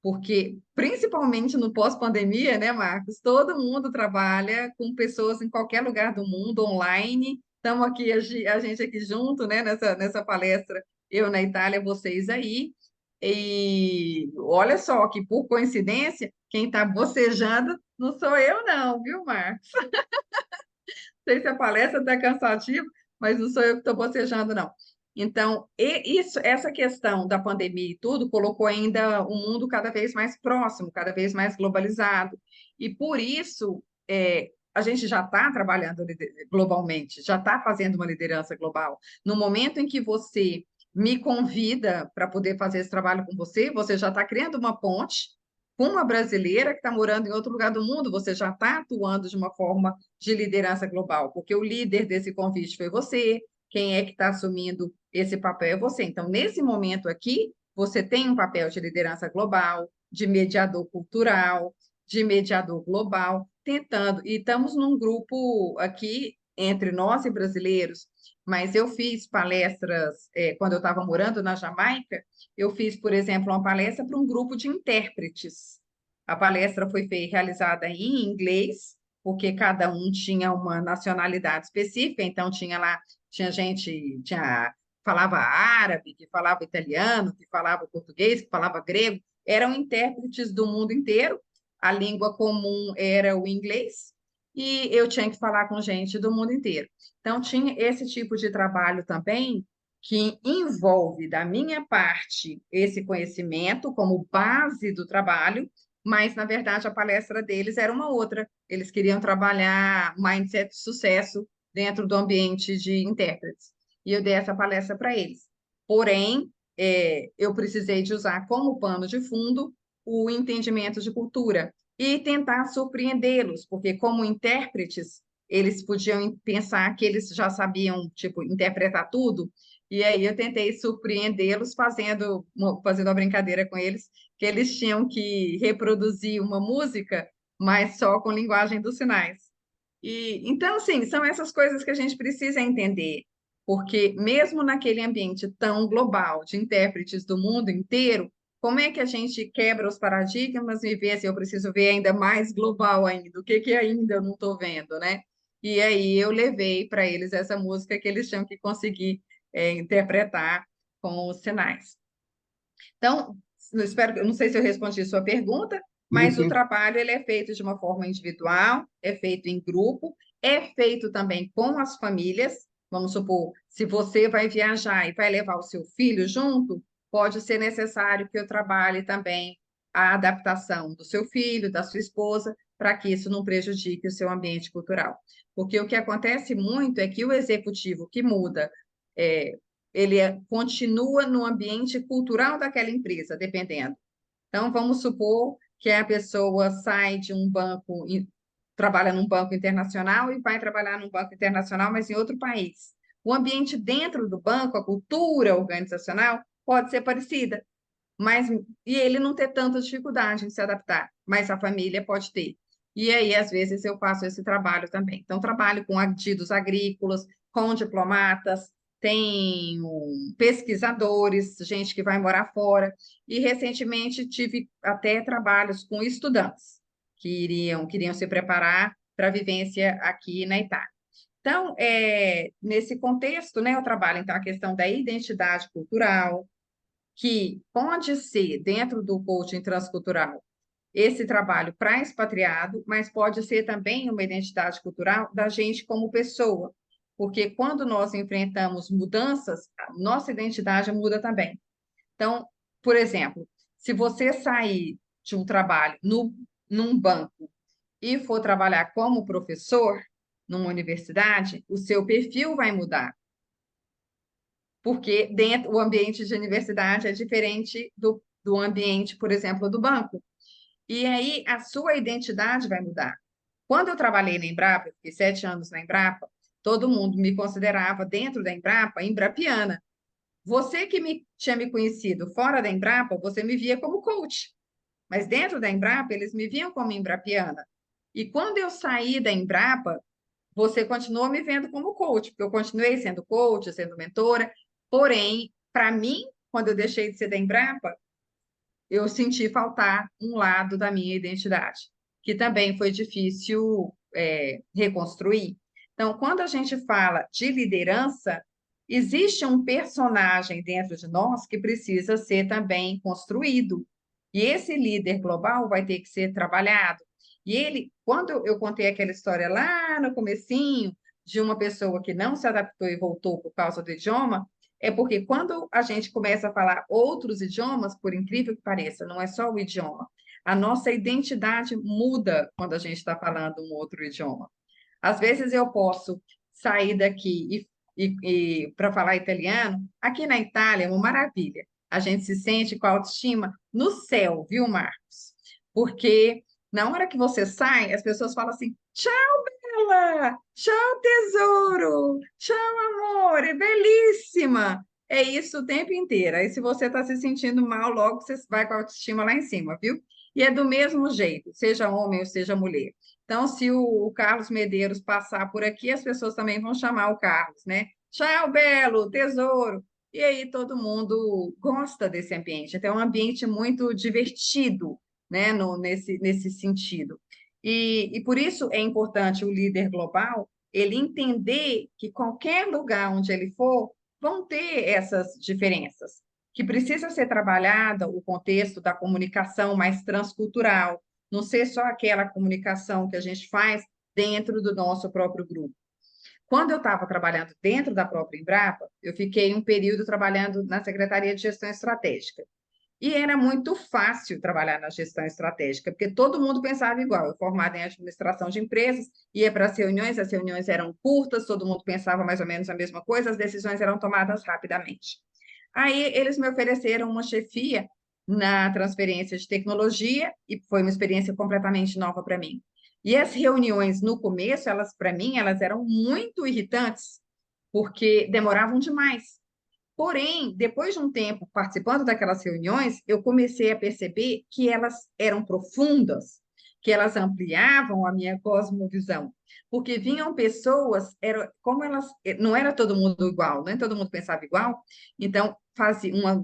porque principalmente no pós-pandemia, né, Marcos? Todo mundo trabalha com pessoas em qualquer lugar do mundo, online. Estamos aqui, a gente aqui junto, né, nessa palestra, eu na Itália, vocês aí. E olha só que, por coincidência, quem está bocejando não sou eu, não, viu, Marcos? Não sei se a palestra está cansativa, mas não sou eu que estou bocejando, não. Então, essa questão da pandemia e tudo colocou ainda o mundo cada vez mais próximo, cada vez mais globalizado. E por isso, a gente já está trabalhando globalmente, já está fazendo uma liderança global. No momento em que você me convida para poder fazer esse trabalho com você, você já está criando uma ponte com uma brasileira que está morando em outro lugar do mundo, você já está atuando de uma forma de liderança global, porque o líder desse convite foi você, quem é que está assumindo esse papel é você. Então, nesse momento aqui, você tem um papel de liderança global, de mediador cultural, de mediador global, tentando. E estamos num grupo aqui entre nós e brasileiros, mas eu fiz palestras, quando eu estava morando na Jamaica, eu fiz, por exemplo, uma palestra para um grupo de intérpretes. A palestra foi realizada em inglês, porque cada um tinha uma nacionalidade específica, então tinha gente, falava árabe, que falava italiano, que falava português, que falava grego, eram intérpretes do mundo inteiro, a língua comum era o inglês, e eu tinha que falar com gente do mundo inteiro. Então, tinha esse tipo de trabalho também, que envolve, da minha parte, esse conhecimento como base do trabalho, mas, na verdade, a palestra deles era uma outra. Eles queriam trabalhar mindset de sucesso dentro do ambiente de intérpretes. E eu dei essa palestra para eles. Porém, eu precisei de usar como pano de fundo o entendimento de cultura e tentar surpreendê-los, porque como intérpretes, eles podiam pensar que eles já sabiam, tipo, interpretar tudo, e aí eu tentei surpreendê-los fazendo uma brincadeira com eles, que eles tinham que reproduzir uma música, mas só com linguagem dos sinais. Então, assim, são essas coisas que a gente precisa entender, porque mesmo naquele ambiente tão global de intérpretes do mundo inteiro, como é que a gente quebra os paradigmas e vê se eu preciso ver ainda mais global ainda, o que ainda eu não estou vendo, né? E aí eu levei para eles essa música que eles tinham que conseguir interpretar com os sinais. Então, não sei se eu respondi a sua pergunta, Sim, mas o sim. trabalho ele é feito de uma forma individual, é feito em grupo, é feito também com as famílias. Vamos supor, se você vai viajar e vai levar o seu filho junto, pode ser necessário que eu trabalhe também a adaptação do seu filho, da sua esposa, para que isso não prejudique o seu ambiente cultural. Porque o que acontece muito é que o executivo que muda é, ele continua no ambiente cultural daquela empresa, dependendo. Então, vamos supor que a pessoa sai de um banco trabalha num banco internacional e vai trabalhar num banco internacional, mas em outro país. O ambiente dentro do banco, a cultura organizacional, pode ser parecida, mas e ele não ter tanta dificuldade em se adaptar, mas a família pode ter. E aí, às vezes, eu faço esse trabalho também. Então, trabalho com adidos agrícolas, com diplomatas, tenho pesquisadores, gente que vai morar fora, e recentemente tive até trabalhos com estudantes que queriam se preparar para a vivência aqui na Itália. Então, nesse contexto, né, eu trabalho então a questão da identidade cultural, que pode ser, dentro do coaching transcultural, esse trabalho para expatriado, mas pode ser também uma identidade cultural da gente como pessoa, porque quando nós enfrentamos mudanças, a nossa identidade muda também. Então, por exemplo, se você sair de um trabalho num banco e for trabalhar como professor numa universidade, o seu perfil vai mudar, porque dentro o ambiente de universidade é diferente do ambiente, por exemplo, do banco. E aí a sua identidade vai mudar. Quando eu trabalhei na Embrapa, eu fiquei 7 anos na Embrapa, todo mundo me considerava, dentro da Embrapa, embrapiana. Você que tinha me conhecido fora da Embrapa, você me via como coach. Mas dentro da Embrapa, eles me viam como embrapiana. E quando eu saí da Embrapa, você continuou me vendo como coach, porque eu continuei sendo coach, sendo mentora. Porém, para mim, quando eu deixei de ser da Embrapa, eu senti faltar um lado da minha identidade, que também foi difícil reconstruir. Então, quando a gente fala de liderança, existe um personagem dentro de nós que precisa ser também construído. E esse líder global vai ter que ser trabalhado. E ele, quando eu contei aquela história lá no comecinho, de uma pessoa que não se adaptou e voltou por causa do idioma, é porque quando a gente começa a falar outros idiomas, por incrível que pareça, não é só o idioma, a nossa identidade muda quando a gente está falando um outro idioma. Às vezes eu posso sair daqui e para falar italiano, aqui na Itália é uma maravilha. A gente se sente com a autoestima no céu, viu, Marcos? Porque na hora que você sai, as pessoas falam assim: tchau, Bela! Tchau, tesouro! Tchau, amor! É belíssima! É isso o tempo inteiro. Aí, se você está se sentindo mal, logo você vai com a autoestima lá em cima, viu? E é do mesmo jeito, seja homem ou seja mulher. Então, se o Carlos Medeiros passar por aqui, as pessoas também vão chamar o Carlos, né? Tchau, Belo, tesouro. E aí todo mundo gosta desse ambiente. Então, é um ambiente muito divertido, né? Nesse sentido. E por isso é importante o líder global ele entender que qualquer lugar onde ele for, vão ter essas diferenças, que precisa ser trabalhada o contexto da comunicação mais transcultural, não ser só aquela comunicação que a gente faz dentro do nosso próprio grupo. Quando eu estava trabalhando dentro da própria Embrapa, eu fiquei um período trabalhando na Secretaria de Gestão Estratégica. E era muito fácil trabalhar na gestão estratégica, porque todo mundo pensava igual. Eu formada em administração de empresas, ia para as reuniões eram curtas, todo mundo pensava mais ou menos a mesma coisa, as decisões eram tomadas rapidamente. Aí eles me ofereceram uma chefia na transferência de tecnologia e foi uma experiência completamente nova para mim. E as reuniões no começo, elas para mim, elas eram muito irritantes, porque demoravam demais. Porém, depois de um tempo participando daquelas reuniões, eu comecei a perceber que elas eram profundas, que elas ampliavam a minha cosmovisão, porque vinham pessoas, como elas, não era todo mundo igual, nem todo mundo pensava igual, então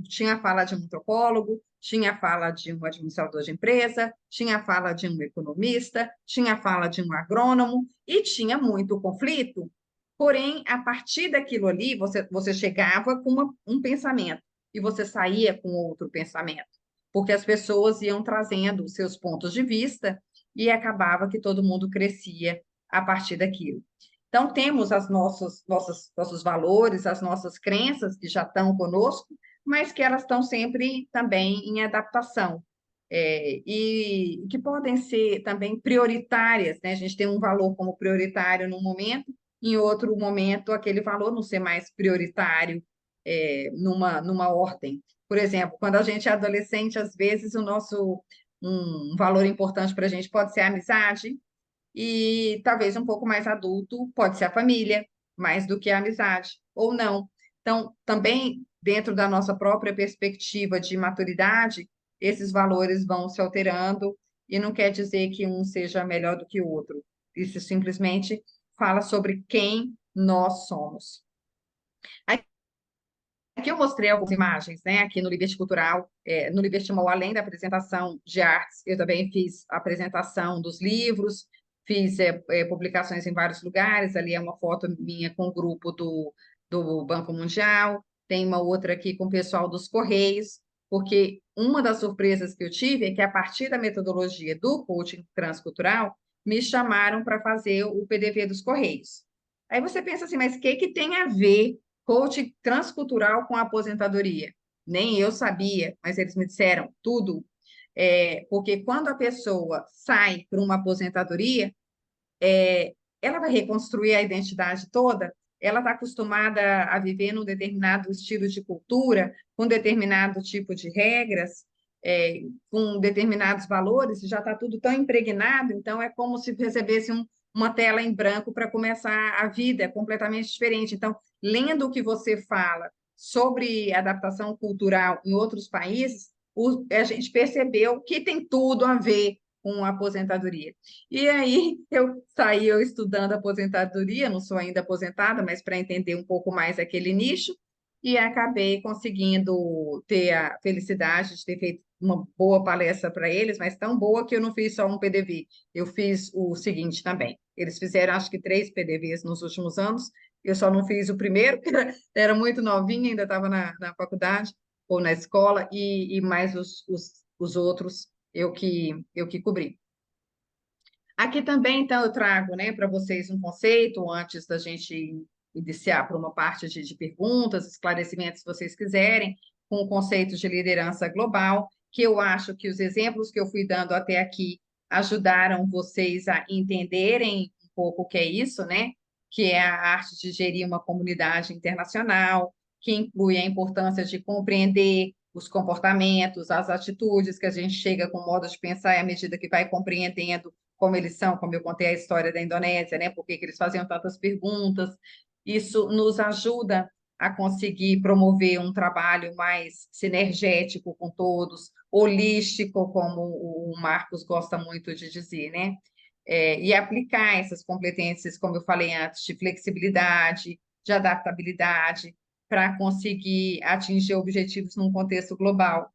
tinha a fala de um antropólogo, tinha a fala de um administrador de empresa, tinha a fala de um economista, tinha a fala de um agrônomo, e tinha muito conflito. Porém, a partir daquilo ali, você chegava com um pensamento e você saía com outro pensamento, porque as pessoas iam trazendo os seus pontos de vista e acabava que todo mundo crescia a partir daquilo. Então, temos nossos valores, as nossas crenças que já estão conosco, mas que elas estão sempre também em adaptação. E que podem ser também prioritárias, né? A gente tem um valor como prioritário no momento, em outro momento, aquele valor não ser mais prioritário numa ordem. Por exemplo, quando a gente é adolescente, às vezes um valor importante para a gente pode ser a amizade, e talvez um pouco mais adulto pode ser a família, mais do que a amizade, ou não. Então, também, dentro da nossa própria perspectiva de maturidade, esses valores vão se alterando, e não quer dizer que um seja melhor do que o outro. Isso simplesmente fala sobre quem nós somos. Aqui eu mostrei algumas imagens, né? Aqui no Liberty Cultural, no Liberty Mall, além da apresentação de artes, eu também fiz a apresentação dos livros, fiz publicações em vários lugares. Ali é uma foto minha com o grupo do Banco Mundial, tem uma outra aqui com o pessoal dos Correios, porque uma das surpresas que eu tive é que, a partir da metodologia do coaching transcultural, me chamaram para fazer o PDV dos Correios. Aí você pensa assim, mas o que tem a ver coaching transcultural com a aposentadoria? Nem eu sabia, mas eles me disseram tudo. Porque quando a pessoa sai para uma aposentadoria, ela vai reconstruir a identidade toda, ela está acostumada a viver num determinado estilo de cultura, com determinado tipo de regras, com determinados valores, já está tudo tão impregnado, então é como se recebesse uma tela em branco para começar a vida, é completamente diferente. Então, lendo o que você fala sobre adaptação cultural em outros países, a gente percebeu que tem tudo a ver com a aposentadoria. E aí eu saí estudando aposentadoria, não sou ainda aposentada, mas para entender um pouco mais aquele nicho, e acabei conseguindo ter a felicidade de ter feito uma boa palestra para eles, mas tão boa que eu não fiz só um PDV, eu fiz o seguinte também. Eles fizeram, acho que 3 PDVs nos últimos anos, eu só não fiz o primeiro, porque era muito novinha, ainda estava na faculdade ou na escola, e mais os outros eu que cobri. Aqui também, então, eu trago, né, para vocês um conceito, antes da gente iniciar para uma parte de perguntas, esclarecimentos, se vocês quiserem, com o conceito de liderança global, que eu acho que os exemplos que eu fui dando até aqui ajudaram vocês a entenderem um pouco o que é isso, né? Que é a arte de gerir uma comunidade internacional, que inclui a importância de compreender os comportamentos, as atitudes, que a gente chega com o modo de pensar, e à medida que vai compreendendo como eles são, como eu contei a história da Indonésia, né? Por que eles faziam tantas perguntas. Isso nos ajuda a conseguir promover um trabalho mais sinergético com todos, holístico, como o Marcos gosta muito de dizer, né? E aplicar essas competências, como eu falei antes, de flexibilidade, de adaptabilidade, para conseguir atingir objetivos num contexto global.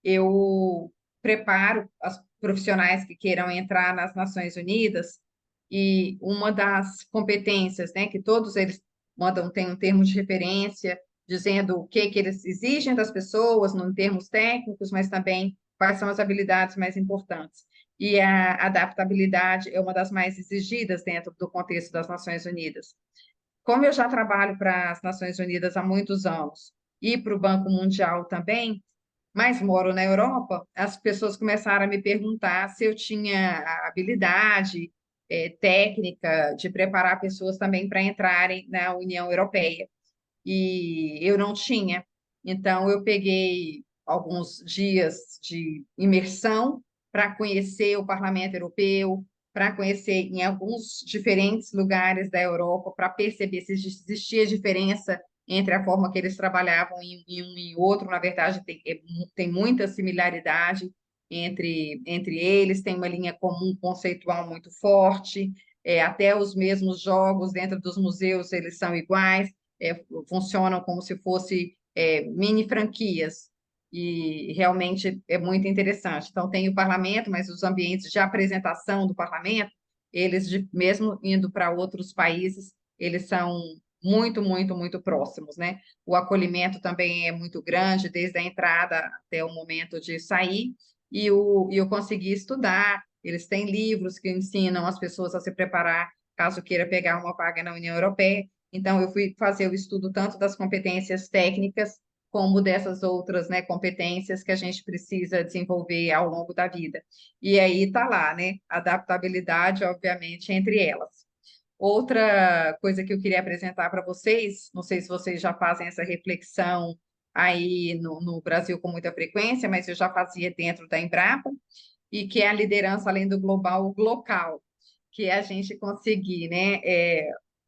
Eu preparo as profissionais que queiram entrar nas Nações Unidas, e uma das competências, né, que todos eles mandam, tem um termo de referência, dizendo o que eles exigem das pessoas, em termos técnicos, mas também quais são as habilidades mais importantes. E a adaptabilidade é uma das mais exigidas dentro do contexto das Nações Unidas. Como eu já trabalho para as Nações Unidas há muitos anos, e para o Banco Mundial também, mas moro na Europa, as pessoas começaram a me perguntar se eu tinha a habilidade técnica de preparar pessoas também para entrarem na União Europeia. E eu não tinha. Então, eu peguei alguns dias de imersão para conhecer o Parlamento Europeu, para conhecer em alguns diferentes lugares da Europa, para perceber se existia diferença entre a forma que eles trabalhavam em um e outro. Na verdade, tem muita similaridade entre eles, tem uma linha comum conceitual muito forte, até os mesmos jogos dentro dos museus, eles são iguais, funcionam como se fossem mini franquias, e realmente é muito interessante. Então, tem o parlamento, mas os ambientes de apresentação do parlamento, eles, mesmo indo para outros países, eles são muito, muito, muito próximos, né? O acolhimento também é muito grande, desde a entrada até o momento de sair, e eu consegui estudar. Eles têm livros que ensinam as pessoas a se preparar caso queira pegar uma vaga na União Europeia. Então, eu fui fazer o estudo tanto das competências técnicas, como dessas outras, né, competências que a gente precisa desenvolver ao longo da vida. E aí está lá, né? Adaptabilidade, obviamente, entre elas. Outra coisa que eu queria apresentar para vocês, não sei se vocês já fazem essa reflexão aí no Brasil com muita frequência, mas eu já fazia dentro da Embrapa, e que é a liderança além do global, o local, que é a gente conseguir, né,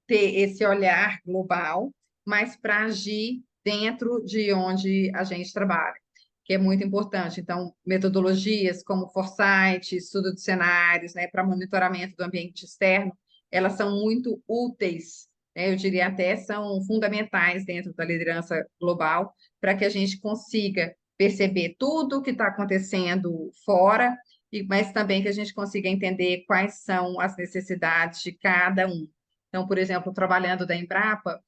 ter esse olhar global, mas para agir dentro de onde a gente trabalha, que é muito importante. Então, metodologias como Foresight, estudo de cenários, né, para monitoramento do ambiente externo, elas são muito úteis, né, eu diria até são fundamentais dentro da liderança global, para que a gente consiga perceber tudo o que está acontecendo fora, mas também que a gente consiga entender quais são as necessidades de cada um. Então, por exemplo, trabalhando da Embrapa,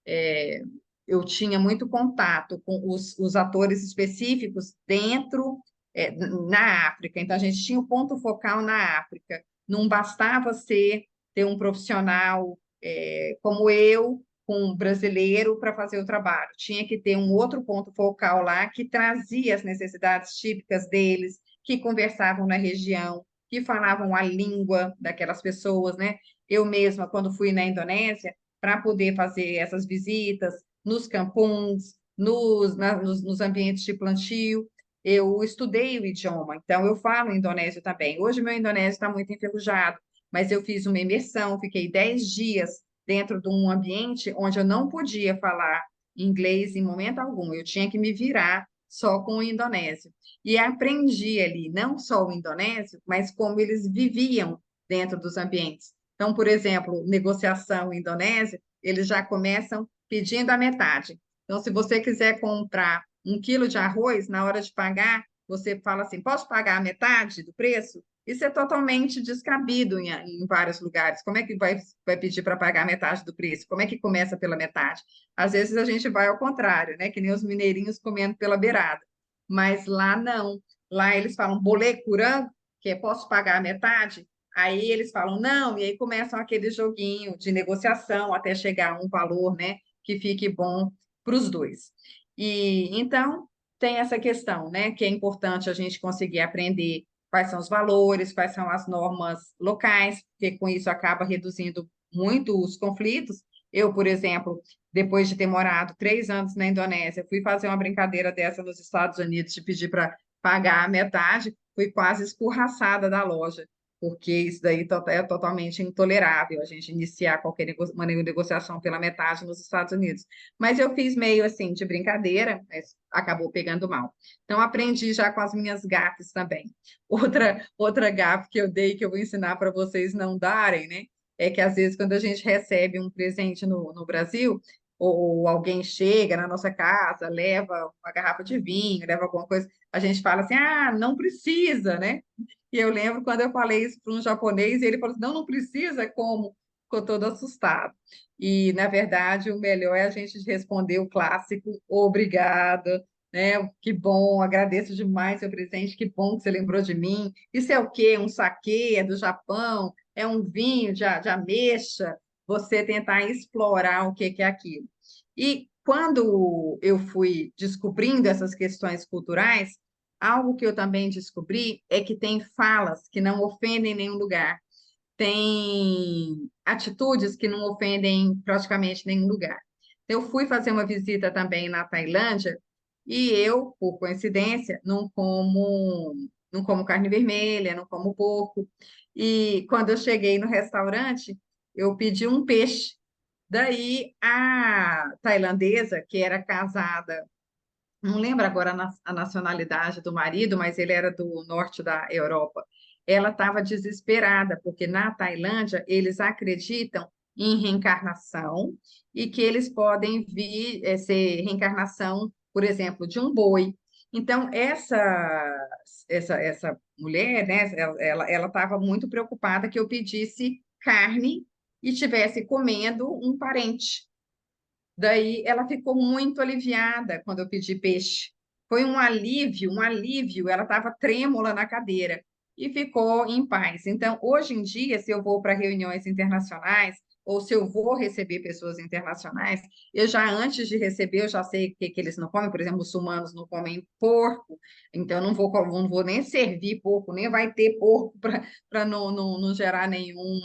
é, eu tinha muito contato com os atores específicos dentro, na África. Então, a gente tinha o ponto focal na África. Não bastava ter um profissional como eu, com um brasileiro, para fazer o trabalho. Tinha que ter um outro ponto focal lá que trazia as necessidades típicas deles, que conversavam na região, que falavam a língua daquelas pessoas, né? Eu mesma, quando fui na Indonésia, para poder fazer essas visitas nos campuns, nos ambientes de plantio. Eu estudei o idioma, então eu falo indonésio também. Hoje meu indonésio está muito enferrujado, mas eu fiz uma imersão, fiquei 10 dias dentro de um ambiente onde eu não podia falar inglês em momento algum, eu tinha que me virar só com o indonésio. E aprendi ali não só o indonésio, mas como eles viviam dentro dos ambientes. Então, por exemplo, negociação indonésio, eles já começam pedindo a metade. Então, se você quiser comprar 1 quilo de arroz, na hora de pagar, você fala assim: posso pagar a metade do preço? Isso é totalmente descabido em vários lugares. Como é que vai pedir para pagar metade do preço? Como é que começa pela metade? Às vezes a gente vai ao contrário, né? Que nem os mineirinhos comendo pela beirada. Mas lá não. Lá eles falam bolê curango, que é posso pagar a metade? Aí eles falam não, e aí começam aquele joguinho de negociação até chegar a um valor, né, que fique bom para os dois. E então tem essa questão, né, que é importante a gente conseguir aprender quais são os valores, quais são as normas locais, porque com isso acaba reduzindo muito os conflitos. Eu, por exemplo, depois de ter morado 3 anos na Indonésia, fui fazer uma brincadeira dessa nos Estados Unidos de pedir para pagar a metade, fui quase escorraçada da loja, porque isso daí é totalmente intolerável, a gente iniciar qualquer uma negociação pela metade nos Estados Unidos. Mas eu fiz meio assim, de brincadeira, mas acabou pegando mal. Então, aprendi já com as minhas gafes também. Outra gafe que eu dei, que eu vou ensinar para vocês não darem, né? É que às vezes, quando a gente recebe um presente no Brasil, ou alguém chega na nossa casa, leva uma garrafa de vinho, leva alguma coisa, a gente fala assim: ah, não precisa, né? E eu lembro quando eu falei isso para um japonês, e ele falou assim: não, não precisa, como? Ficou todo assustado. E, na verdade, o melhor é a gente responder o clássico, obrigada, né? Que bom, agradeço demais seu presente, que bom que você lembrou de mim. Isso é o quê? Um saquê, é do Japão, é um vinho de ameixa, você tentar explorar o que é aquilo. E quando eu fui descobrindo essas questões culturais, algo que eu também descobri é que tem falas que não ofendem nenhum lugar, tem atitudes que não ofendem praticamente nenhum lugar. Eu fui fazer uma visita também na Tailândia e eu, por coincidência, não como carne vermelha, não como porco. E quando eu cheguei no restaurante, eu pedi um peixe. Daí a tailandesa, que era casada, não lembro agora a nacionalidade do marido, mas ele era do norte da Europa. Ela estava desesperada, porque na Tailândia eles acreditam em reencarnação e que eles podem vir ser reencarnação, por exemplo, de um boi. Então, essa mulher, né, ela estava muito preocupada que eu pedisse carne e tivesse comendo um parente. Daí ela ficou muito aliviada quando eu pedi peixe. Foi um alívio. Ela estava trêmula na cadeira e ficou em paz. Então, hoje em dia, se eu vou para reuniões internacionais ou se eu vou receber pessoas internacionais, eu já antes de receber, eu já sei o que eles não comem. Por exemplo, muçulmanos não comem porco, então eu não vou nem servir porco, nem vai ter porco para não gerar nenhum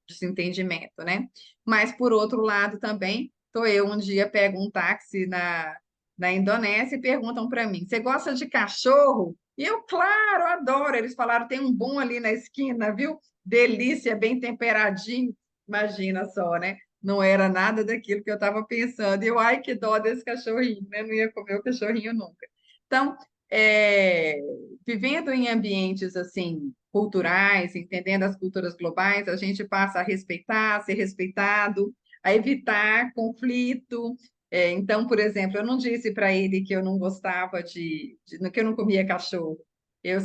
desentendimento, né? Mas, por outro lado, também eu um dia pego um táxi na Indonésia e perguntam para mim: você gosta de cachorro? E eu, claro, adoro. Eles falaram, tem um bom ali na esquina, viu? Delícia, bem temperadinho. Imagina só, né? Não era nada daquilo que eu estava pensando. E eu, ai, que dó desse cachorrinho, né? Não ia comer o cachorrinho nunca. Então, é, vivendo em ambientes assim culturais, entendendo as culturas globais, a gente passa a respeitar, a ser respeitado, a evitar conflito. Então, por exemplo, eu não disse para ele que eu não gostava que eu não comia cachorro. Eu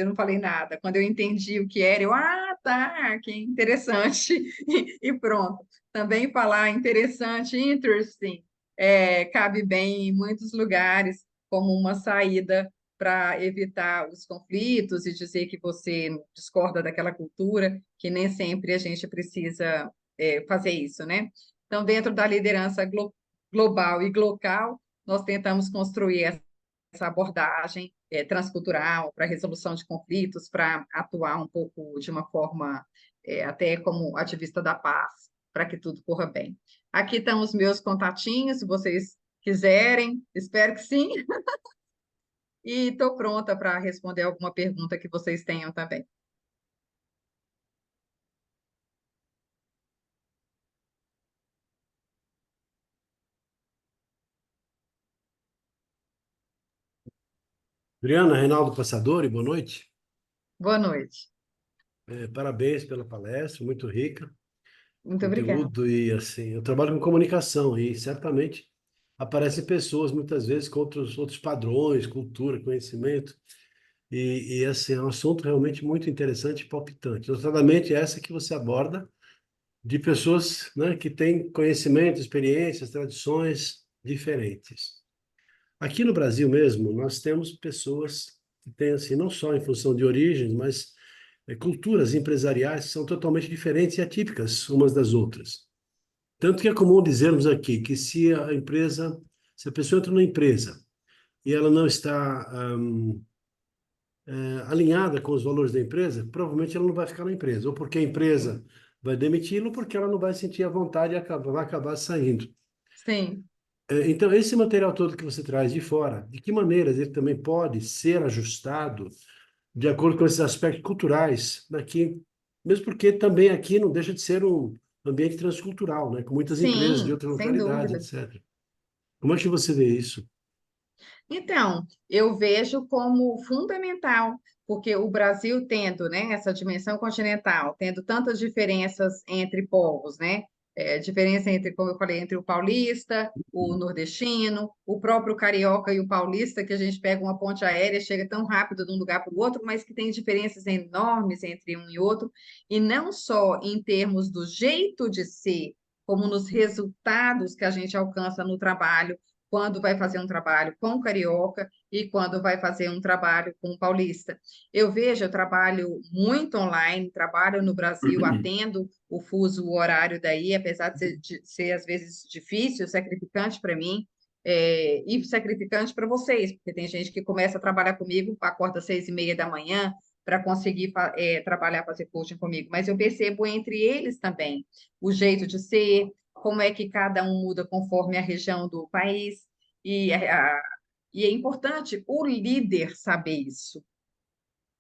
não falei nada. Quando eu entendi o que era, tá, que interessante. E pronto. Também falar interessante, interesting, cabe bem em muitos lugares como uma saída para evitar os conflitos e dizer que você discorda daquela cultura, que nem sempre a gente precisa fazer isso, né? Então, dentro da liderança global e local, nós tentamos construir essa abordagem transcultural para resolução de conflitos, para atuar um pouco de uma forma até como ativista da paz, para que tudo corra bem. Aqui estão os meus contatinhos, se vocês quiserem, espero que sim, e estou pronta para responder alguma pergunta que vocês tenham também. Adriana, Reinaldo Passadori, boa noite. Boa noite. Parabéns pela palestra, muito rica, Muito obrigada. conteúdo e assim, eu trabalho com comunicação e certamente aparecem pessoas muitas vezes com outros padrões, cultura, conhecimento e assim, é um assunto realmente muito interessante e palpitante. Notadamente essa que você aborda de pessoas, né, que têm conhecimento, experiências, tradições diferentes. Aqui no Brasil mesmo, nós temos pessoas que têm, assim, não só em função de origens, mas culturas empresariais que são totalmente diferentes e atípicas umas das outras. Tanto que é comum dizermos aqui que se a pessoa entra numa empresa e ela não está alinhada com os valores da empresa, provavelmente ela não vai ficar na empresa, ou porque a empresa vai demiti-lo, ou porque ela não vai sentir a vontade e vai acabar saindo. Sim. Então, esse material todo que você traz de fora, de que maneiras ele também pode ser ajustado de acordo com esses aspectos culturais daqui, mesmo porque também aqui não deixa de ser um ambiente transcultural, né, com muitas empresas de Sim, outras sem localidades, dúvida. etc. Como é que você vê isso? Então, eu vejo como fundamental, porque o Brasil tendo, né, essa dimensão continental, tendo tantas diferenças entre povos, né? Diferença entre, como eu falei, entre o paulista, o nordestino, o próprio carioca e o paulista, que a gente pega uma ponte aérea, chega tão rápido de um lugar para o outro, mas que tem diferenças enormes entre um e outro, e não só em termos do jeito de ser, como nos resultados que a gente alcança no trabalho quando vai fazer um trabalho com o carioca e quando vai fazer um trabalho com o paulista. Eu trabalho muito online, trabalho no Brasil, atendo o fuso horário daí, apesar de ser às vezes difícil, sacrificante para mim, e sacrificante para vocês, porque tem gente que começa a trabalhar comigo, acorda às 6:30 da manhã para conseguir trabalhar, fazer coaching comigo, mas eu percebo entre eles também o jeito de ser, como é que cada um muda conforme a região do país, e, e é importante o líder saber isso,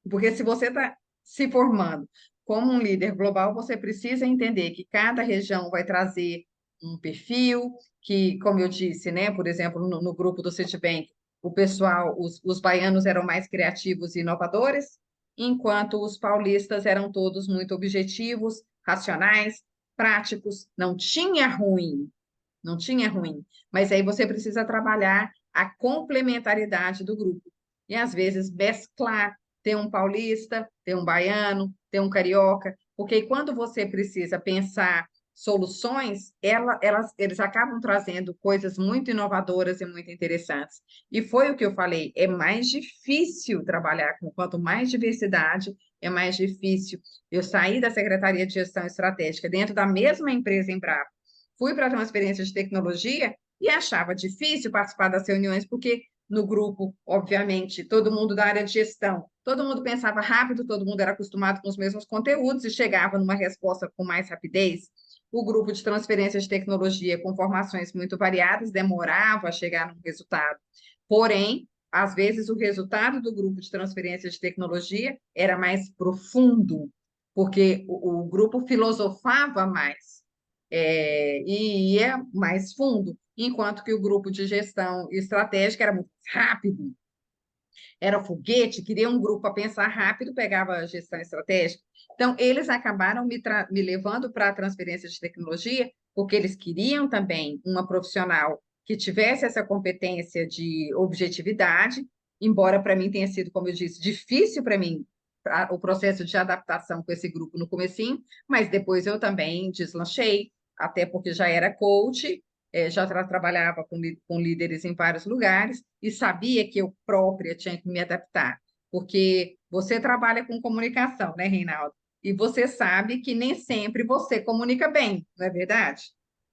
porque se você está se formando como um líder global, você precisa entender que cada região vai trazer um perfil, que, como eu disse, né, por exemplo, no grupo do Citibank, o pessoal, os baianos eram mais criativos e inovadores, enquanto os paulistas eram todos muito objetivos, racionais, práticos, não tinha ruim, não tinha ruim. Mas aí você precisa trabalhar a complementaridade do grupo. E às vezes mesclar, ter um paulista, ter um baiano, ter um carioca, porque quando você precisa pensar soluções, eles acabam trazendo coisas muito inovadoras e muito interessantes. E foi o que eu falei, é mais difícil trabalhar com quanto mais diversidade, é mais difícil. Eu saí da Secretaria de Gestão Estratégica dentro da mesma empresa Embrapa, fui para a transferência de tecnologia e achava difícil participar das reuniões, porque no grupo, obviamente, todo mundo da área de gestão, todo mundo pensava rápido, todo mundo era acostumado com os mesmos conteúdos e chegava numa resposta com mais rapidez. O grupo de transferência de tecnologia, com formações muito variadas, demorava a chegar num resultado. Porém, às vezes, o resultado do grupo de transferência de tecnologia era mais profundo, porque o grupo filosofava mais, e ia mais fundo, enquanto que o grupo de gestão estratégica era muito rápido, era foguete, queria um grupo a pensar rápido, pegava a gestão estratégica. Então, eles acabaram me levando para a transferência de tecnologia, porque eles queriam também uma profissional que tivesse essa competência de objetividade, embora para mim tenha sido, como eu disse, difícil para mim o processo de adaptação com esse grupo no comecinho, mas depois eu também deslanchei, até porque já era coach, já trabalhava com líderes em vários lugares e sabia que eu própria tinha que me adaptar, porque você trabalha com comunicação, né, Reinaldo? E você sabe que nem sempre você comunica bem, não é verdade?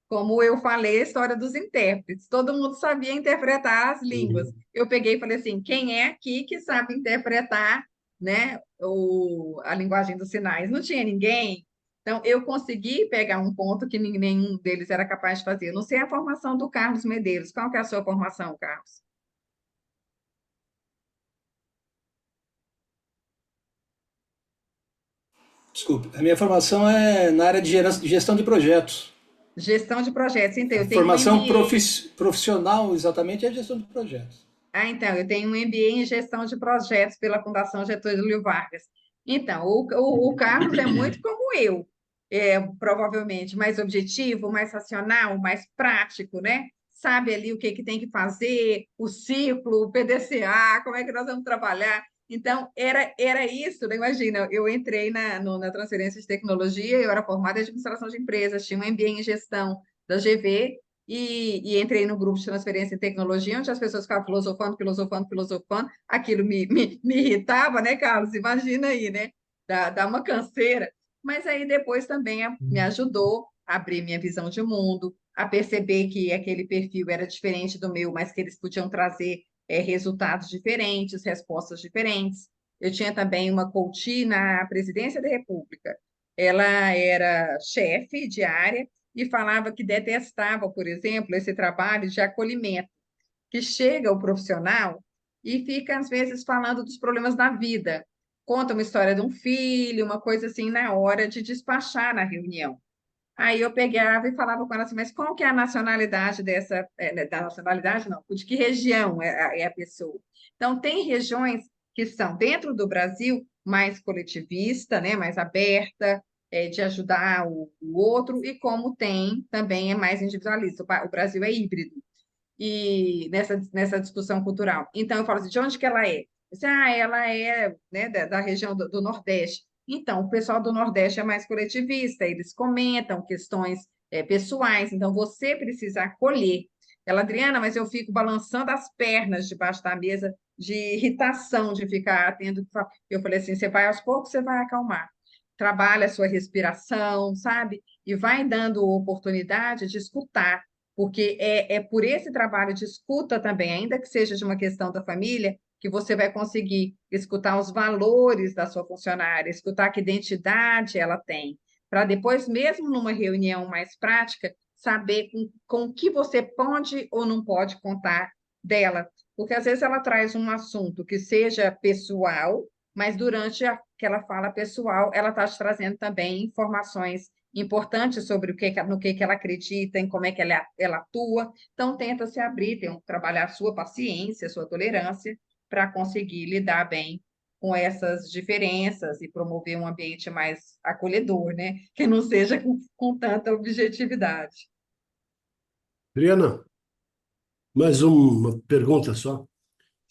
Como eu falei, a história dos intérpretes, todo mundo sabia interpretar as línguas. Uhum. Eu peguei e falei assim: quem é aqui que sabe interpretar, né, a linguagem dos sinais? Não tinha ninguém. Então, eu consegui pegar um ponto que nenhum deles era capaz de fazer. Eu não sei a formação do Carlos Medeiros. Qual que é a sua formação, Carlos? Desculpe, a minha formação é na área de gestão de projetos. Gestão de projetos. Então, A eu tenho um formação MBA. profissional exatamente é gestão de projetos. Ah, então, eu tenho um MBA em gestão de projetos pela Fundação Getúlio Vargas. Então, o Carlos é muito como eu, provavelmente mais objetivo, mais racional, mais prático, né? Sabe ali o que, que tem que fazer, o ciclo, o PDCA, como é que nós vamos trabalhar. Então, era isso, né? Imagina, eu entrei na transferência de tecnologia, eu era formada em administração de empresas, tinha um MBA em gestão da GV, e entrei no grupo de transferência em tecnologia, onde as pessoas ficavam filosofando, filosofando, filosofando. Aquilo me irritava, né, Carlos? Imagina aí, né? Dá uma canseira. Mas aí depois também me ajudou a abrir minha visão de mundo, a perceber que aquele perfil era diferente do meu, mas que eles podiam trazer resultados diferentes, respostas diferentes. Eu tinha também uma coach na Presidência da República. Ela era chefe de área e falava que detestava, por exemplo, esse trabalho de acolhimento, que chega o profissional e fica, às vezes, falando dos problemas da vida. Conta uma história de um filho, uma coisa assim, na hora de despachar na reunião. Aí eu pegava e falava com ela assim, mas qual que é a nacionalidade dessa, da nacionalidade não, de que região é a pessoa? Então, tem regiões que são dentro do Brasil mais coletivista, né, mais aberta, de ajudar o outro, e como tem, também é mais individualista. O Brasil é híbrido e nessa discussão cultural. Então, eu falo assim, de onde que ela é? Ela é, né, da região do Nordeste. Então, o pessoal do Nordeste é mais coletivista, eles comentam questões pessoais, então você precisa acolher. Ela, Adriana, mas eu fico balançando as pernas debaixo da mesa de irritação, de ficar tendo... Eu falei assim, você vai aos poucos, você vai acalmar. Trabalha a sua respiração, sabe? E vai dando oportunidade de escutar, porque é por esse trabalho de escuta também, ainda que seja de uma questão da família, que você vai conseguir escutar os valores da sua funcionária, escutar que identidade ela tem, para depois, mesmo numa reunião mais prática, saber com o que você pode ou não pode contar dela. Porque às vezes ela traz um assunto que seja pessoal, mas durante aquela fala pessoal, ela está te trazendo também informações importantes sobre no que ela acredita, em como é que ela atua. Então, tenta se abrir, trabalhar a sua paciência, a sua tolerância, para conseguir lidar bem com essas diferenças e promover um ambiente mais acolhedor, né? Que não seja com tanta objetividade. Adriana, mais uma pergunta só.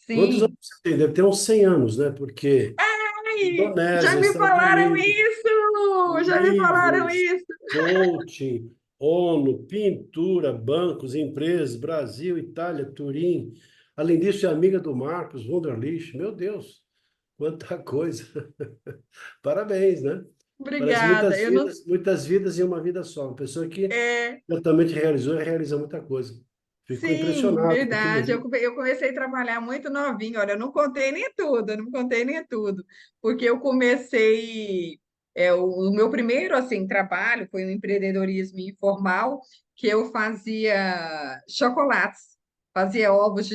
Quantos anos Sim. você tem? Deve ter uns 100 anos, né? Porque Ai, já Indonésia, me Estados falaram Unidos, isso! Já me falaram livros, isso! coaching, ONU, pintura, bancos, empresas, Brasil, Itália, Turim. Além disso, é amiga do Marcos Wunderlich. Meu Deus, quanta coisa. Parabéns, né? Parece Obrigada. Eu não. muitas vidas em uma vida só. Uma pessoa que É, totalmente realizou e realiza muita coisa. Fico sim, impressionado com aquilo verdade. ali. Eu comecei a trabalhar muito novinho. Olha, eu não contei nem tudo, eu não contei nem tudo, porque eu comecei. O meu primeiro assim trabalho foi um empreendedorismo informal que eu fazia chocolates. fazia ovos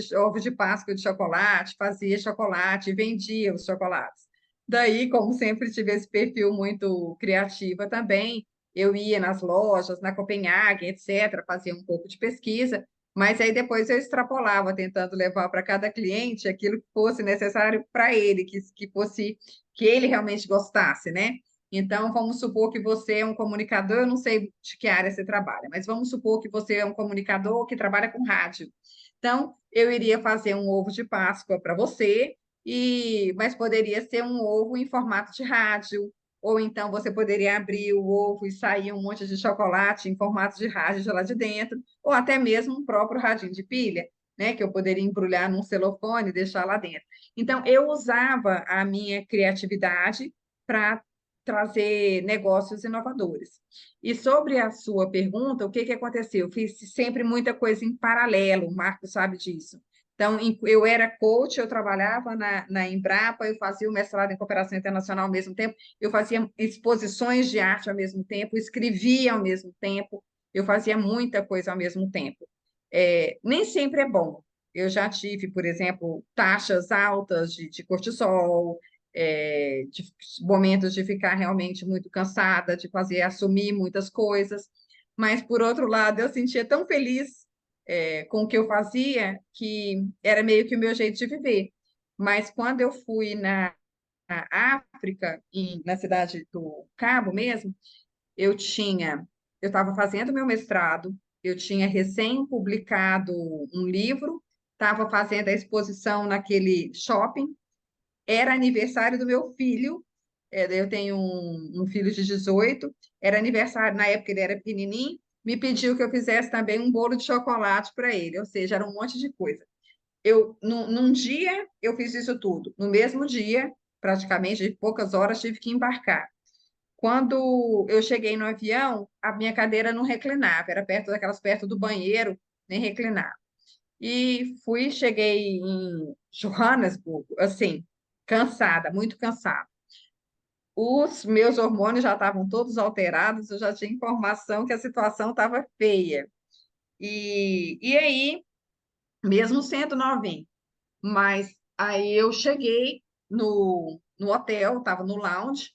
de Páscoa de chocolate, fazia chocolate, vendia os chocolates. Daí, como sempre tive esse perfil muito criativa também, eu ia nas lojas, na Copenhague, etc., fazia um pouco de pesquisa, mas aí depois eu extrapolava, tentando levar para cada cliente aquilo que fosse necessário para ele, que fosse que ele realmente gostasse, né? Então, vamos supor que você é um comunicador, eu não sei de que área você trabalha, mas vamos supor que você é um comunicador que trabalha com rádio. Então, eu iria fazer um ovo de Páscoa para você, mas poderia ser um ovo em formato de rádio, ou então você poderia abrir o ovo e sair um monte de chocolate em formato de rádio de lá de dentro, ou até mesmo um próprio radinho de pilha, né, que eu poderia embrulhar num celofane e deixar lá dentro. Então, eu usava a minha criatividade para trazer negócios inovadores. E sobre a sua pergunta, o que que aconteceu? Eu fiz sempre muita coisa em paralelo, o Marco sabe disso. Então, eu era coach, eu trabalhava na Embrapa, eu fazia o mestrado em cooperação internacional ao mesmo tempo, eu fazia exposições de arte ao mesmo tempo, escrevia ao mesmo tempo, eu fazia muita coisa ao mesmo tempo. Nem sempre é bom. Eu já tive, por exemplo, taxas altas de cortisol, de momentos de ficar realmente muito cansada, de fazer, assumir muitas coisas, mas, por outro lado, eu sentia tão feliz com o que eu fazia, que era meio que o meu jeito de viver. Mas quando eu fui na África, na cidade do Cabo mesmo, eu estava fazendo meu mestrado, eu tinha recém-publicado um livro, estava fazendo a exposição naquele shopping, era aniversário do meu filho, eu tenho um filho de 18, era aniversário, na época ele era pequenininho, me pediu que eu fizesse também um bolo de chocolate para ele, ou seja, era um monte de coisa. Num dia, eu fiz isso tudo. No mesmo dia, praticamente, de poucas horas, tive que embarcar. Quando eu cheguei no avião, a minha cadeira não reclinava, era perto do banheiro, nem reclinava. E cheguei em Johannesburg, assim, cansada, muito cansada. Os meus hormônios já estavam todos alterados, eu já tinha informação que a situação estava feia. E aí, mesmo sendo novinho, mas aí eu cheguei no hotel, estava no lounge,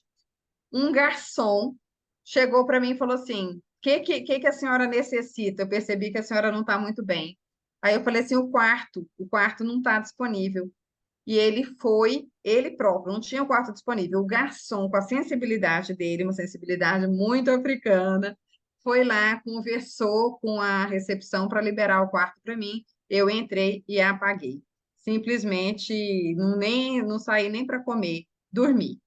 um garçom chegou para mim e falou assim: que a senhora necessita? Eu percebi que a senhora não está muito bem. Aí eu falei assim: o quarto não está disponível. E ele próprio, não tinha o quarto disponível. O garçom, com a sensibilidade dele, uma sensibilidade muito africana, foi lá, conversou com a recepção para liberar o quarto para mim. Eu entrei e apaguei. Simplesmente não saí nem para comer, dormi.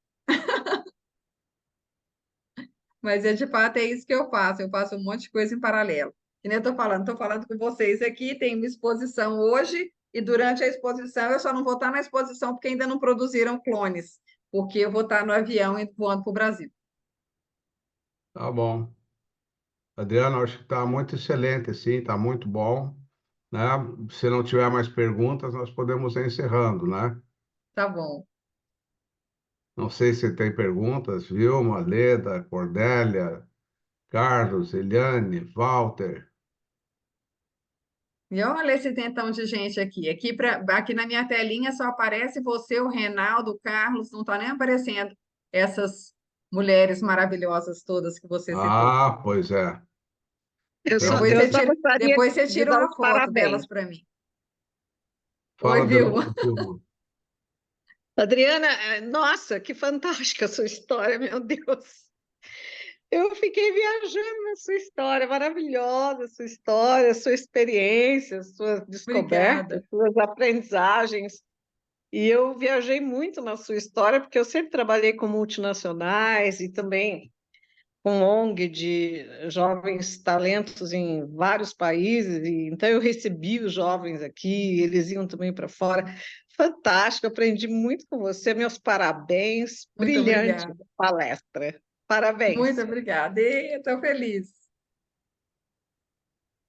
Mas de fato é isso que eu faço um monte de coisa em paralelo. Que nem eu estou falando com vocês aqui, tem uma exposição hoje, e durante a exposição eu só não vou estar na exposição porque ainda não produziram clones, porque eu vou estar no avião e voando para o Brasil. Tá bom. Adriano, acho que está muito excelente, sim, está muito bom, né? Se não tiver mais perguntas, nós podemos ir encerrando, né? Tá bom. Não sei se tem perguntas, Vilma, Leda, Cordélia, Carlos, Eliane, Walter. E olha esse tentão de gente aqui. Aqui na minha telinha só aparece você, o Reinaldo, o Carlos, não está nem aparecendo essas mulheres maravilhosas todas que você citou. Ah, pois é. Então, Depois você Eu só tira, gostaria depois você de tira dar uma os foto parabéns. delas para mim. Oi, fala de Vilma. novo, Vilma. Adriana, nossa, que fantástica a sua história, meu Deus. Eu fiquei viajando na sua história, maravilhosa a sua história, sua experiência, suas descobertas, Obrigada. suas aprendizagens. E eu viajei muito na sua história, porque eu sempre trabalhei com multinacionais e também com ONG de jovens talentos em vários países, e então eu recebi os jovens aqui, eles iam também para fora. Fantástico, aprendi muito com você, meus parabéns, Muito brilhante obrigada. palestra. Muito Parabéns. obrigada. Estou feliz.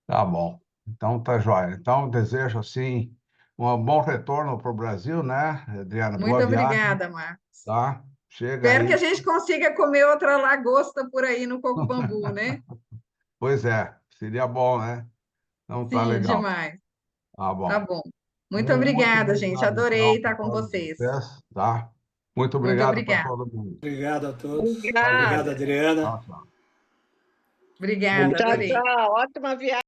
Tá bom. Então, tá joia. Então, desejo, assim, um bom retorno para o Brasil, né, Adriana? Boa Muito viagem, obrigada, Marcos. tá? Chega Espero que a aí. gente consiga comer outra lagosta por aí no Coco Bambu, né? Pois é, seria bom, né? Então, tá Sim, legal. demais. Tá Tá bom. bom. Muito Muito obrigada, gente. obrigado, Adorei então, estar para com todos vocês. vocês, tá? Muito Muito obrigado para obrigada. todo mundo. Obrigado a todos. Obrigado, Obrigada. Adriana. Tchau, tchau. Obrigada, Momento Tchau, adorei. tchau. Ótima viagem.